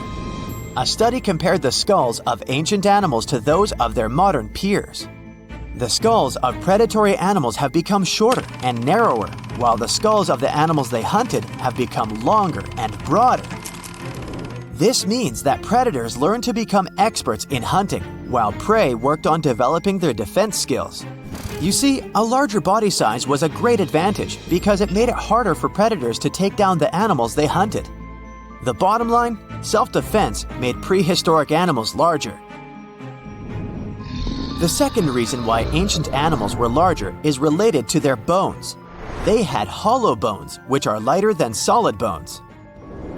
C: A study compared the skulls of ancient animals to those of their modern peers. The skulls of predatory animals have become shorter and narrower, while the skulls of the animals they hunted have become longer and broader. This means that predators learned to become experts in hunting, while prey worked on developing their defense skills. You see, a larger body size was a great advantage because it made it harder for predators to take down the animals they hunted. The bottom line, self-defense made prehistoric animals larger. The second reason why ancient animals were larger is related to their bones. They had hollow bones, which are lighter than solid bones.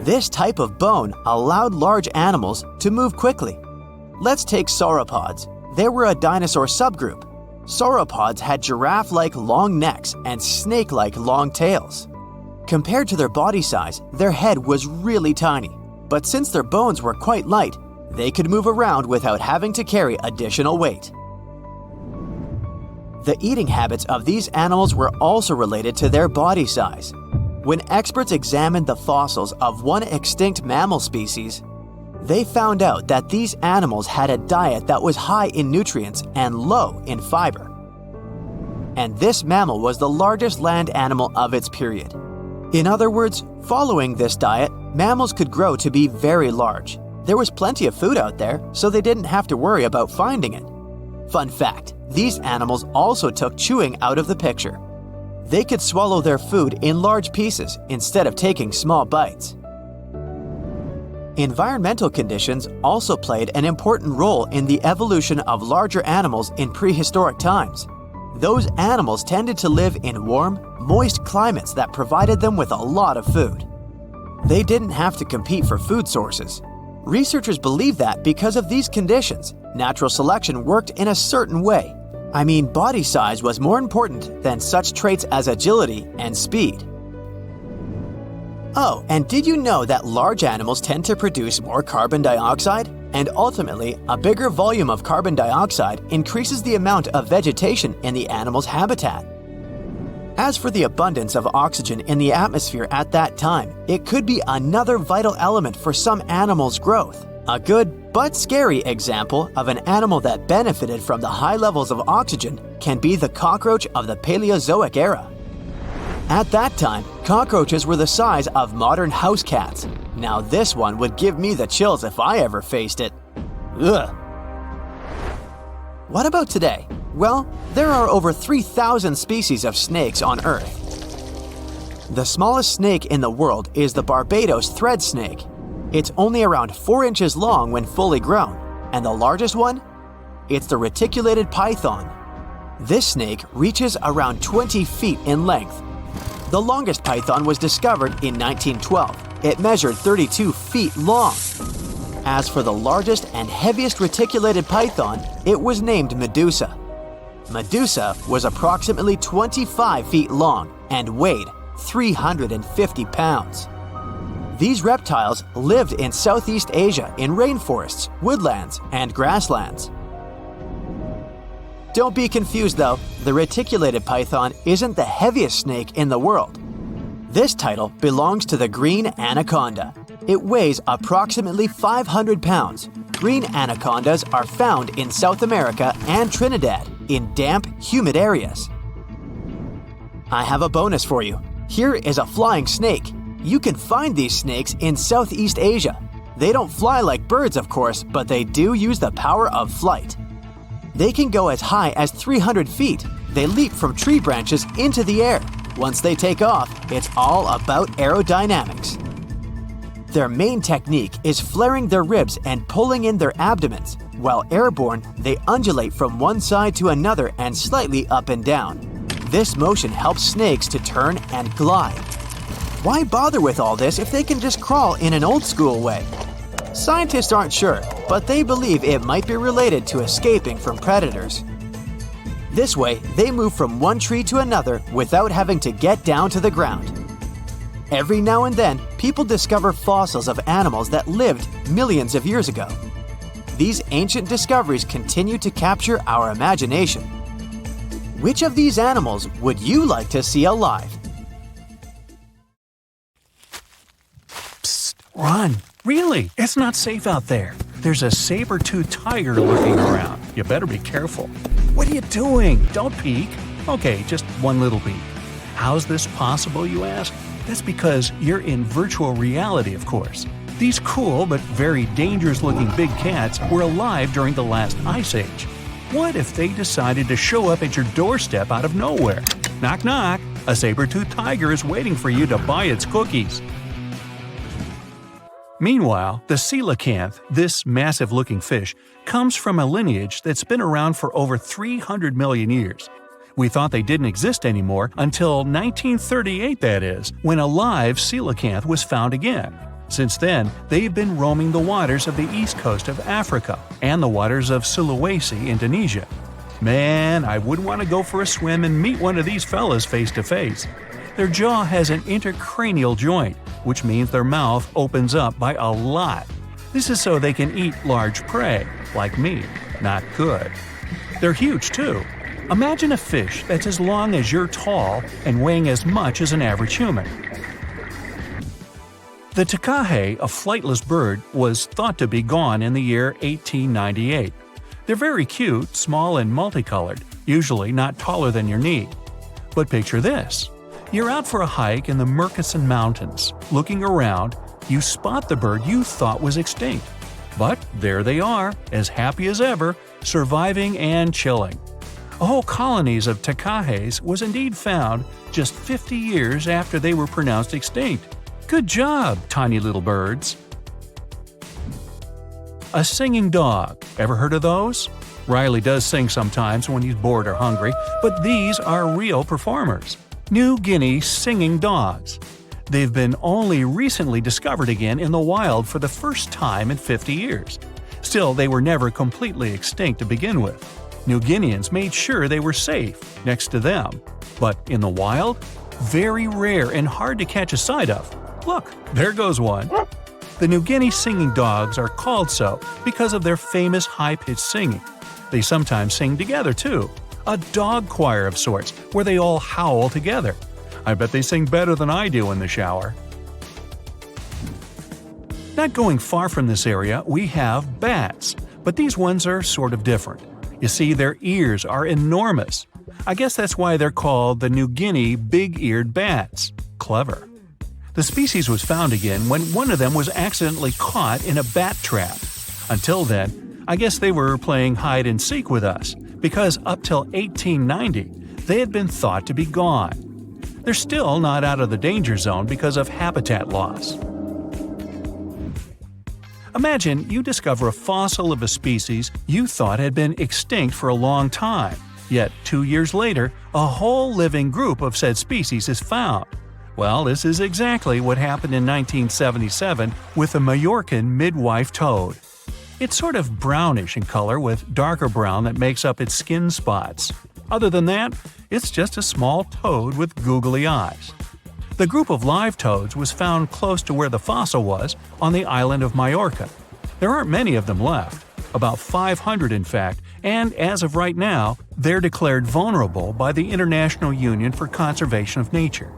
C: This type of bone allowed large animals to move quickly. Let's take sauropods. They were a dinosaur subgroup. Sauropods had giraffe-like long necks and snake-like long tails. Compared to their body size, their head was really tiny. But since their bones were quite light, they could move around without having to carry additional weight. The eating habits of these animals were also related to their body size. When experts examined the fossils of one extinct mammal species, they found out that these animals had a diet that was high in nutrients and low in fiber. And this mammal was the largest land animal of its period. In other words, following this diet, mammals could grow to be very large. There was plenty of food out there, so they didn't have to worry about finding it. Fun fact, these animals also took chewing out of the picture. They could swallow their food in large pieces instead of taking small bites. Environmental conditions also played an important role in the evolution of larger animals in prehistoric times. Those animals tended to live in warm, moist climates that provided them with a lot of food. They didn't have to compete for food sources. Researchers believe that because of these conditions, natural selection worked in a certain way. I mean, body size was more important than such traits as agility and speed. Oh, and did you know that large animals tend to produce more carbon dioxide? And ultimately, a bigger volume of carbon dioxide increases the amount of vegetation in the animal's habitat. As for the abundance of oxygen in the atmosphere at that time, it could be another vital element for some animals' growth. A good but scary example of an animal that benefited from the high levels of oxygen can be the cockroach of the Paleozoic era. At that time, cockroaches were the size of modern house cats. Now this one would give me the chills if I ever faced it. Ugh. What about today? Well, there are over 3,000 species of snakes on Earth. The smallest snake in the world is the Barbados thread snake. It's only around 4 inches long when fully grown, and the largest one? It's the reticulated python. This snake reaches around 20 feet in length. The longest python was discovered in 1912. It measured 32 feet long. As for the largest and heaviest reticulated python, it was named Medusa. Medusa was approximately 25 feet long and weighed 350 pounds. These reptiles lived in Southeast Asia in rainforests, woodlands, and grasslands. Don't be confused though, the reticulated python isn't the heaviest snake in the world. This title belongs to the green anaconda. It weighs approximately 500 pounds. Green anacondas are found in South America and Trinidad in damp, humid areas. I have a bonus for you. Here is a flying snake. You can find these snakes in Southeast Asia. They don't fly like birds, of course, but they do use the power of flight. They can go as high as 300 feet. They leap from tree branches into the air. Once they take off, it's all about aerodynamics. Their main technique is flaring their ribs and pulling in their abdomens. While airborne, they undulate from one side to another and slightly up and down. This motion helps snakes to turn and glide. Why bother with all this if they can just crawl in an old-school way? Scientists aren't sure, but they believe it might be related to escaping from predators. This way, they move from one tree to another without having to get down to the ground. Every now and then, people discover fossils of animals that lived millions of years ago. These ancient discoveries continue to capture our imagination. Which of these animals would you like to see alive?
A: Psst, run! Really, it's not safe out there. There's a saber-toothed tiger lurking around. You better be careful. What are you doing? Don't peek. Okay, just one little peek. How's this possible, you ask? That's because you're in virtual reality, of course. These cool but very dangerous-looking big cats were alive during the last ice age. What if they decided to show up at your doorstep out of nowhere? Knock knock, a saber-toothed tiger is waiting for you to buy its cookies. Meanwhile, the coelacanth, this massive-looking fish, comes from a lineage that's been around for over 300 million years. We thought they didn't exist anymore until 1938, that is, when a live coelacanth was found again. Since then, they've been roaming the waters of the east coast of Africa and the waters of Sulawesi, Indonesia. Man, I wouldn't want to go for a swim and meet one of these fellas face to face. Their jaw has an intercranial joint, which means their mouth opens up by a lot. This is so they can eat large prey, like me. Not good. They're huge too. Imagine a fish that's as long as you're tall and weighing as much as an average human. The takahe, a flightless bird, was thought to be gone in the year 1898. They're very cute, small and multicolored, usually not taller than your knee. But picture this. You're out for a hike in the Murchison Mountains. Looking around, you spot the bird you thought was extinct. But there they are, as happy as ever, surviving and chilling. Whole colonies of takahes was indeed found just 50 years after they were pronounced extinct. Good job, tiny little birds. A singing dog. Ever heard of those? Riley does sing sometimes when he's bored or hungry, but these are real performers. New Guinea singing dogs. They've been only recently discovered again in the wild for the first time in 50 years. Still, they were never completely extinct to begin with. New Guineans made sure they were safe next to them. But in the wild? Very rare and hard to catch a sight of. Look, there goes one. The New Guinea singing dogs are called so because of their famous high-pitched singing. They sometimes sing together too. A dog choir of sorts, where they all howl together. I bet they sing better than I do in the shower. Not going far from this area, we have bats, but these ones are sort of different. You see, their ears are enormous. I guess that's why they're called the New Guinea big-eared bats. Clever. The species was found again when one of them was accidentally caught in a bat trap. Until then, I guess they were playing hide-and-seek with us, because up till 1890, they had been thought to be gone. They're still not out of the danger zone because of habitat loss. Imagine you discover a fossil of a species you thought had been extinct for a long time, yet 2 years later, a whole living group of said species is found. Well, this is exactly what happened in 1977 with the Majorcan midwife toad. It's sort of brownish in color with darker brown that makes up its skin spots. Other than that, it's just a small toad with googly eyes. The group of live toads was found close to where the fossil was, on the island of Majorca. There aren't many of them left, about 500 in fact, and as of right now, they're declared vulnerable by the International Union for Conservation of Nature.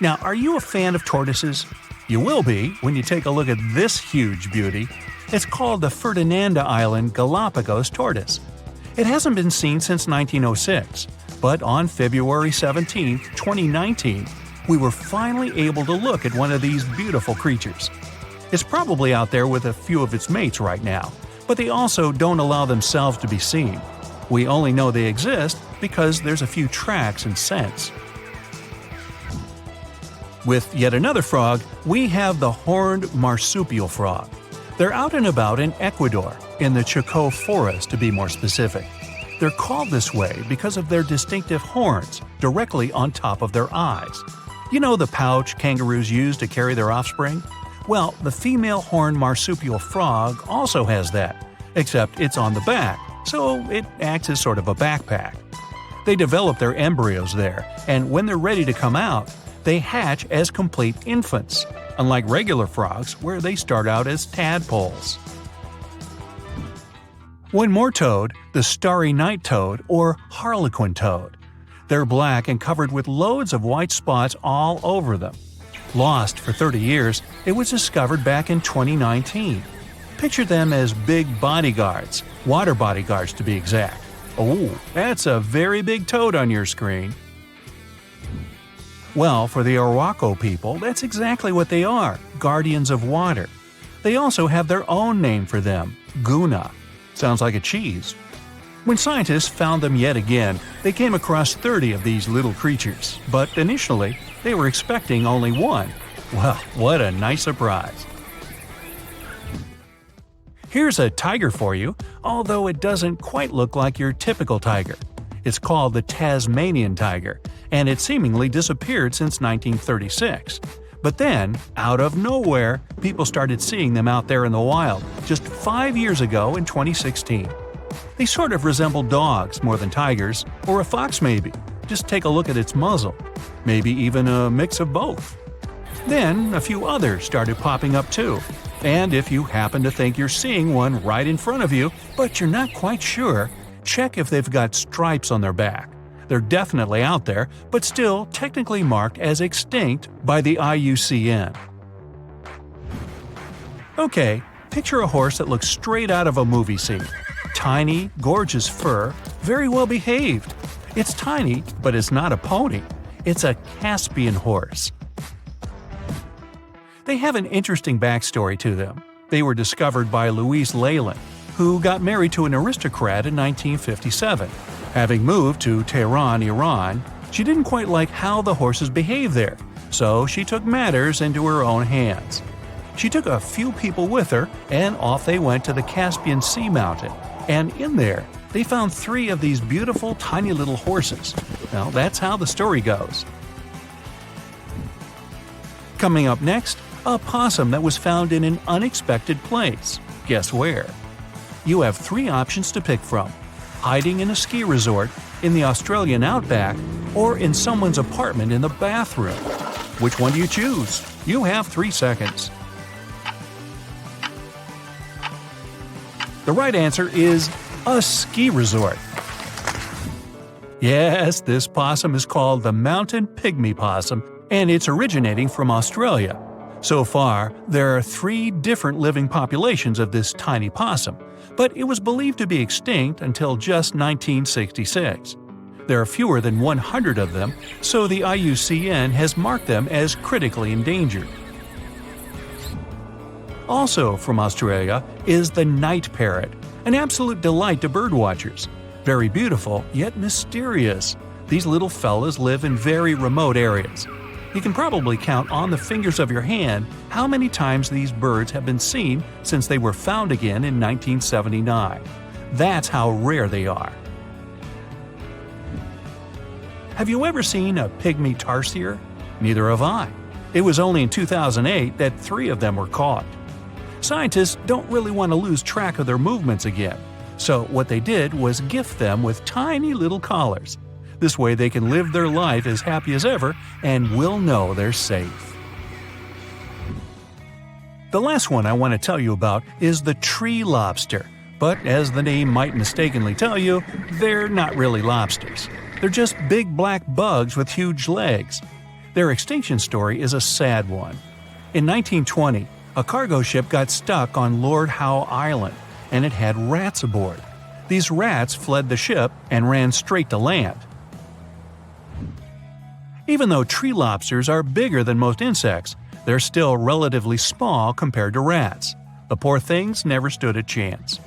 A: Now, are you a fan of tortoises? You will be when you take a look at this huge beauty. It's called the Ferdinanda Island Galapagos tortoise. It hasn't been seen since 1906, but on February 17, 2019, we were finally able to look at one of these beautiful creatures. It's probably out there with a few of its mates right now, but they also don't allow themselves to be seen. We only know they exist because there's a few tracks and scents. With yet another frog, we have the horned marsupial frog. They're out and about in Ecuador, in the Chocó forest to be more specific. They're called this way because of their distinctive horns directly on top of their eyes. You know the pouch kangaroos use to carry their offspring? Well, the female horned marsupial frog also has that, except it's on the back, so it acts as sort of a backpack. They develop their embryos there, and when they're ready to come out, they hatch as complete infants, unlike regular frogs where they start out as tadpoles. One more toad, the starry night toad or harlequin toad. They're black and covered with loads of white spots all over them. Lost for 30 years, it was discovered back in 2019. Picture them as big bodyguards, water bodyguards to be exact. Oh, that's a very big toad on your screen. Well, for the Arhuaco people, that's exactly what they are, guardians of water. They also have their own name for them, Guna. Sounds like a cheese. When scientists found them yet again, they came across 30 of these little creatures, but initially, they were expecting only one. Well, what a nice surprise. Here's a tiger for you, although it doesn't quite look like your typical tiger. It's called the Tasmanian tiger, and it seemingly disappeared since 1936. But then, out of nowhere, people started seeing them out there in the wild just 5 years ago in 2016. They sort of resemble dogs more than tigers, or a fox maybe. Just take a look at its muzzle. Maybe even a mix of both. Then a few others started popping up too. And if you happen to think you're seeing one right in front of you, but you're not quite sure, check if they've got stripes on their back. They're definitely out there, but still technically marked as extinct by the IUCN. Okay, picture a horse that looks straight out of a movie scene. Tiny, gorgeous fur, very well behaved. It's tiny, but it's not a pony. It's a Caspian horse. They have an interesting backstory to them. They were discovered by Louise Leyland, who got married to an aristocrat in 1957. Having moved to Tehran, Iran, she didn't quite like how the horses behaved there, so she took matters into her own hands. She took a few people with her, and off they went to the Caspian Sea mountain. And in there, they found 3 of these beautiful tiny little horses. Now, that's how the story goes. Coming up next, a possum that was found in an unexpected place. Guess where? You have 3 options to pick from: hiding in a ski resort, in the Australian outback, or in someone's apartment in the bathroom. Which one do you choose? You have 3 seconds. The right answer is a ski resort. Yes, this possum is called the mountain pygmy possum, and it's originating from Australia. So far, there are 3 different living populations of this tiny possum, but it was believed to be extinct until just 1966. There are fewer than 100 of them, so the IUCN has marked them as critically endangered. Also from Australia is the night parrot, an absolute delight to birdwatchers. Very beautiful, yet mysterious. These little fellas live in very remote areas. You can probably count on the fingers of your hand how many times these birds have been seen since they were found again in 1979. That's how rare they are. Have you ever seen a pygmy tarsier? Neither have I. It was only in 2008 that 3 of them were caught. Scientists don't really want to lose track of their movements again, so what they did was gift them with tiny little collars. This way they can live their life as happy as ever and will know they're safe. The last one I want to tell you about is the tree lobster, but as the name might mistakenly tell you, they're not really lobsters. They're just big black bugs with huge legs. Their extinction story is a sad one. In 1920, a cargo ship got stuck on Lord Howe Island, and it had rats aboard. These rats fled the ship and ran straight to land. Even though tree lobsters are bigger than most insects, they're still relatively small compared to rats. The poor things never stood a chance.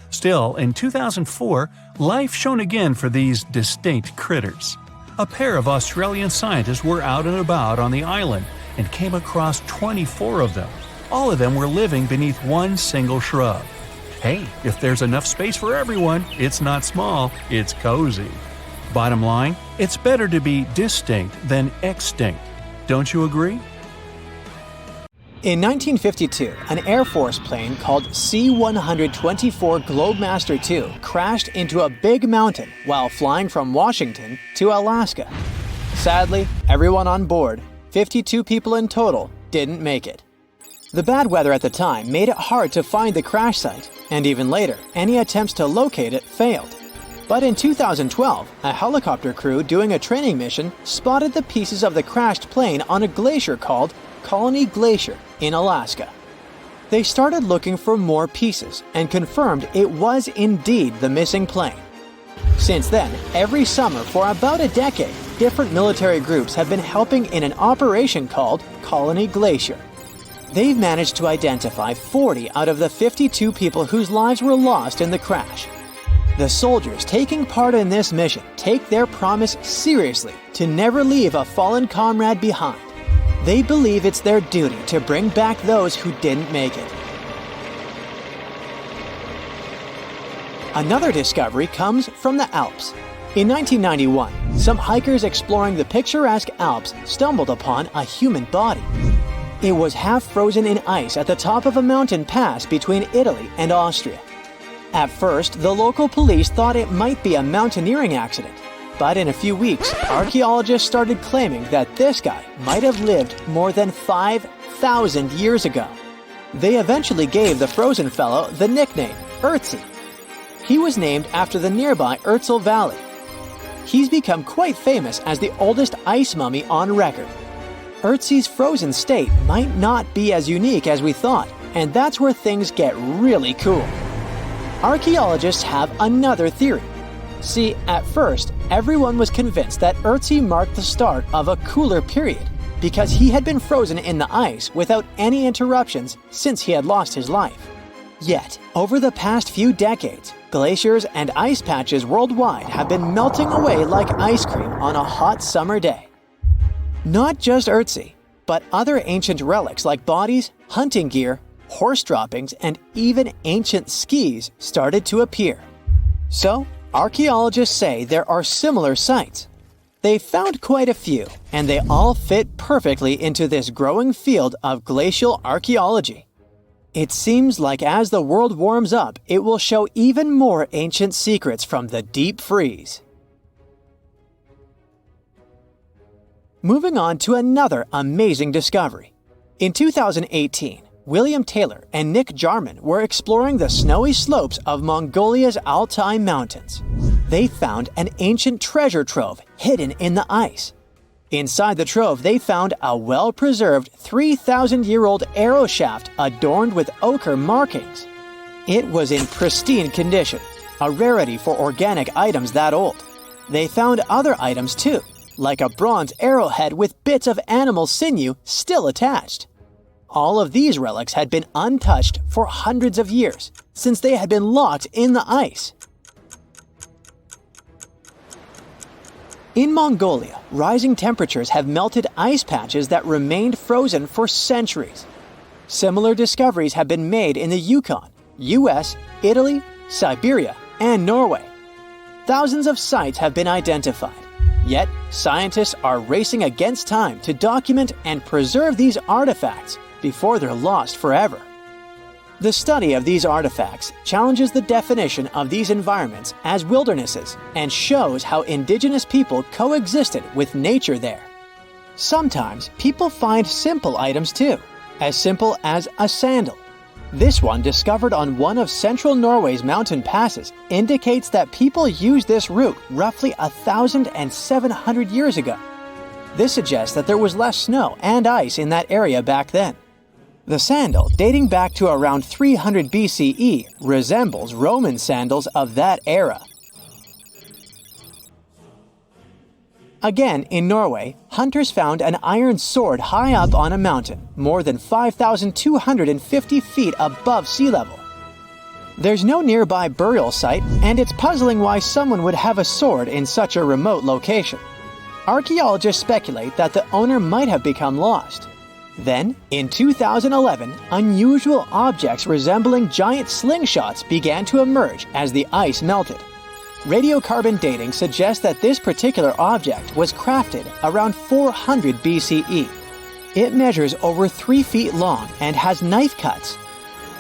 A: Still, in 2004, life shone again for these distinct critters. A pair of Australian scientists were out and about on the island and came across 24 of them. All of them were living beneath one single shrub. Hey, if there's enough space for everyone, it's not small, it's cozy. Bottom line, it's better to be distinct than extinct. Don't you agree?
C: In 1952, an Air Force plane called C-124 Globemaster II crashed into a big mountain while flying from Washington to Alaska. Sadly, everyone on board, 52 people in total, didn't make it. The bad weather at the time made it hard to find the crash site, and even later, any attempts to locate it failed. But in 2012, a helicopter crew doing a training mission spotted the pieces of the crashed plane on a glacier called Colony Glacier in Alaska. They started looking for more pieces and confirmed it was indeed the missing plane. Since then, every summer for about a decade, different military groups have been helping in an operation called Colony Glacier. They've managed to identify 40 out of the 52 people whose lives were lost in the crash. The soldiers taking part in this mission take their promise seriously to never leave a fallen comrade behind. They believe it's their duty to bring back those who didn't make it. Another discovery comes from the Alps. In 1991, some hikers exploring the picturesque Alps stumbled upon a human body. It was half frozen in ice at the top of a mountain pass between Italy and Austria. At first, the local police thought it might be a mountaineering accident, But in a few weeks, archaeologists started claiming that this guy might have lived more than 5,000 years ago. They eventually gave the frozen fellow the nickname Ötzi. He was named after the nearby Ötztal Valley. He's become quite famous as the oldest ice mummy on record. Ötzi's frozen state might not be as unique as we thought, and that's where things get really cool. Archaeologists have another theory. See, at first, everyone was convinced that Ötzi marked the start of a cooler period because he had been frozen in the ice without any interruptions since he had lost his life. Yet, over the past few decades, glaciers and ice patches worldwide have been melting away like ice cream on a hot summer day. Not just Ötzi, but other ancient relics like bodies, hunting gear, horse droppings, and even ancient skis started to appear. So, archaeologists say there are similar sites. They found quite a few, and they all fit perfectly into this growing field of glacial archaeology. It seems like as the world warms up, it will show even more ancient secrets from the deep freeze. Moving on to another amazing discovery. In 2018, William Taylor and Nick Jarman were exploring the snowy slopes of Mongolia's Altai Mountains. They found an ancient treasure trove hidden in the ice. Inside the trove, they found a well-preserved 3,000-year-old arrow shaft adorned with ochre markings. It was in pristine condition, a rarity for organic items that old. They found other items too, like a bronze arrowhead with bits of animal sinew still attached. All of these relics had been untouched for hundreds of years, since they had been locked in the ice. In Mongolia, rising temperatures have melted ice patches that remained frozen for centuries. Similar discoveries have been made in the Yukon, US, Italy, Siberia, and Norway. Thousands of sites have been identified. Yet, scientists are racing against time to document and preserve these artifacts before they're lost forever. The study of these artifacts challenges the definition of these environments as wildernesses and shows how indigenous people coexisted with nature there. Sometimes people find simple items too, as simple as a sandal. This one, discovered on one of central Norway's mountain passes, indicates that people used this route roughly 1,700 years ago. This suggests that there was less snow and ice in that area back then. The sandal, dating back to around 300 BCE, resembles Roman sandals of that era. Again, in Norway, hunters found an iron sword high up on a mountain, more than 5,250 feet above sea level. There's no nearby burial site, and it's puzzling why someone would have a sword in such a remote location. Archaeologists speculate that the owner might have become lost. Then, in 2011, unusual objects resembling giant slingshots began to emerge as the ice melted. Radiocarbon dating suggests that this particular object was crafted around 400 BCE. It measures over 3 feet long and has knife cuts.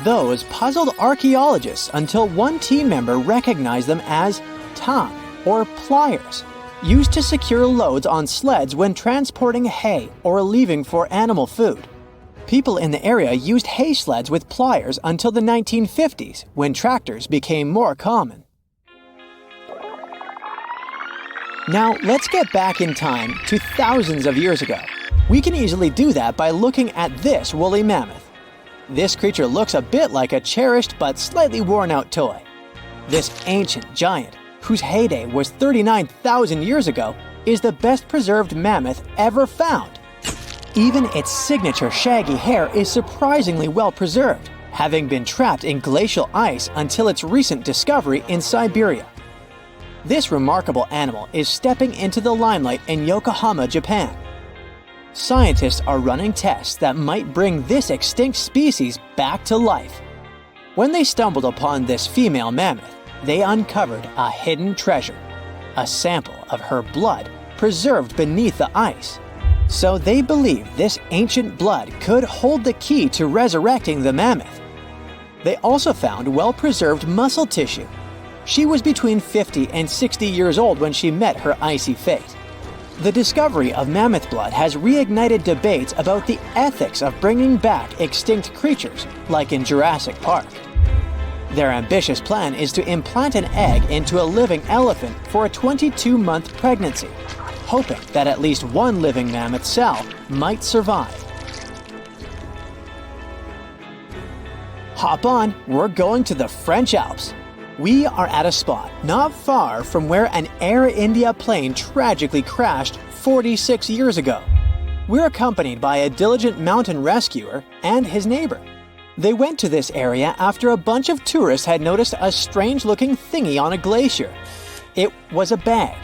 C: Those puzzled archaeologists until one team member recognized them as tang, or pliers, used to secure loads on sleds when transporting hay or leaving for animal food. People in the area used hay sleds with pliers until the 1950s, when tractors became more common. Now, let's get back in time to thousands of years ago. We can easily do that by looking at this woolly mammoth. This creature looks a bit like a cherished but slightly worn-out toy. This ancient giant, whose heyday was 39,000 years ago, is the best preserved mammoth ever found. Even its signature shaggy hair is surprisingly well preserved, having been trapped in glacial ice until its recent discovery in Siberia. This remarkable animal is stepping into the limelight in Yokohama, Japan. Scientists are running tests that might bring this extinct species back to life. When they stumbled upon this female mammoth, they uncovered a hidden treasure, a sample of her blood preserved beneath the ice. So they believe this ancient blood could hold the key to resurrecting the mammoth. They also found well-preserved muscle tissue. She was between 50 and 60 years old when she met her icy fate. The discovery of mammoth blood has reignited debates about the ethics of bringing back extinct creatures, like in Jurassic Park. Their ambitious plan is to implant an egg into a living elephant for a 22-month pregnancy, hoping that at least one living mammoth cell might survive. Hop on, we're going to the French Alps. We are at a spot not far from where an Air India plane tragically crashed 46 years ago. We're accompanied by a diligent mountain rescuer and his neighbor. They went to this area after a bunch of tourists had noticed a strange-looking thingy on a glacier. It was a bag.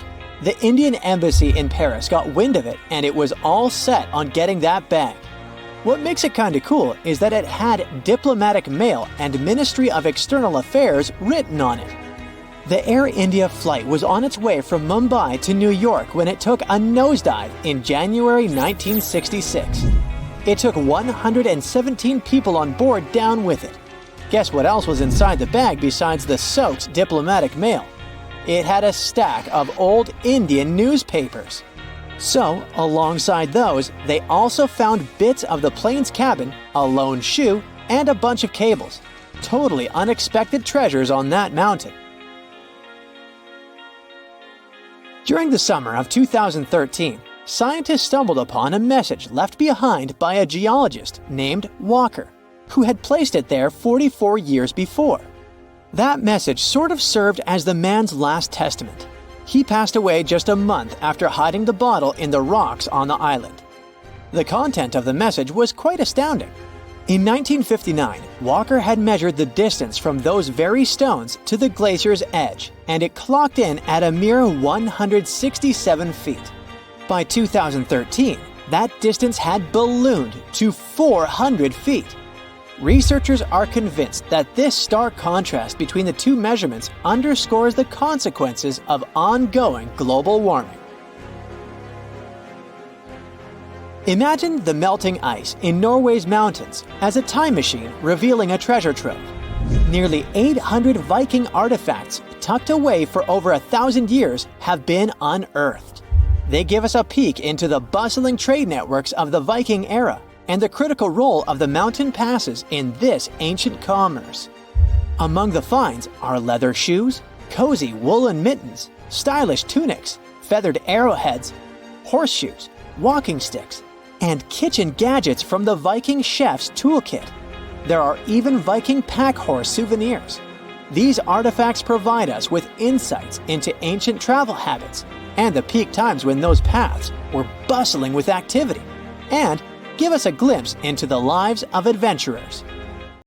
C: The Indian embassy in Paris got wind of it, and it was all set on getting that bag. What makes it kinda cool is that it had diplomatic mail and Ministry of External Affairs written on it. The Air India flight was on its way from Mumbai to New York when it took a nosedive in January 1966. It took 117 people on board down with it. Guess what else was inside the bag besides the soaked diplomatic mail? It had a stack of old Indian newspapers. So, alongside those, they also found bits of the plane's cabin, a lone shoe, and a bunch of cables. Totally unexpected treasures on that mountain. During the summer of 2013, scientists stumbled upon a message left behind by a geologist named Walker, who had placed it there 44 years before. That message sort of served as the man's last testament. He passed away just a month after hiding the bottle in the rocks on the island. The content of the message was quite astounding. In 1959, Walker had measured the distance from those very stones to the glacier's edge, and it clocked in at a mere 167 feet. By 2013, that distance had ballooned to 400 feet. Researchers are convinced that this stark contrast between the two measurements underscores the consequences of ongoing global warming. Imagine the melting ice in Norway's mountains as a time machine revealing a treasure trove. Nearly 800 Viking artifacts tucked away for over 1,000 years have been unearthed. They give us a peek into the bustling trade networks of the Viking era and the critical role of the mountain passes in this ancient commerce. Among the finds are leather shoes, cozy woolen mittens, stylish tunics, feathered arrowheads, horseshoes, walking sticks, and kitchen gadgets from the Viking chef's toolkit. There are even Viking pack horse souvenirs. These artifacts provide us with insights into ancient travel habits and the peak times when those paths were bustling with activity, and give us a glimpse into the lives of adventurers.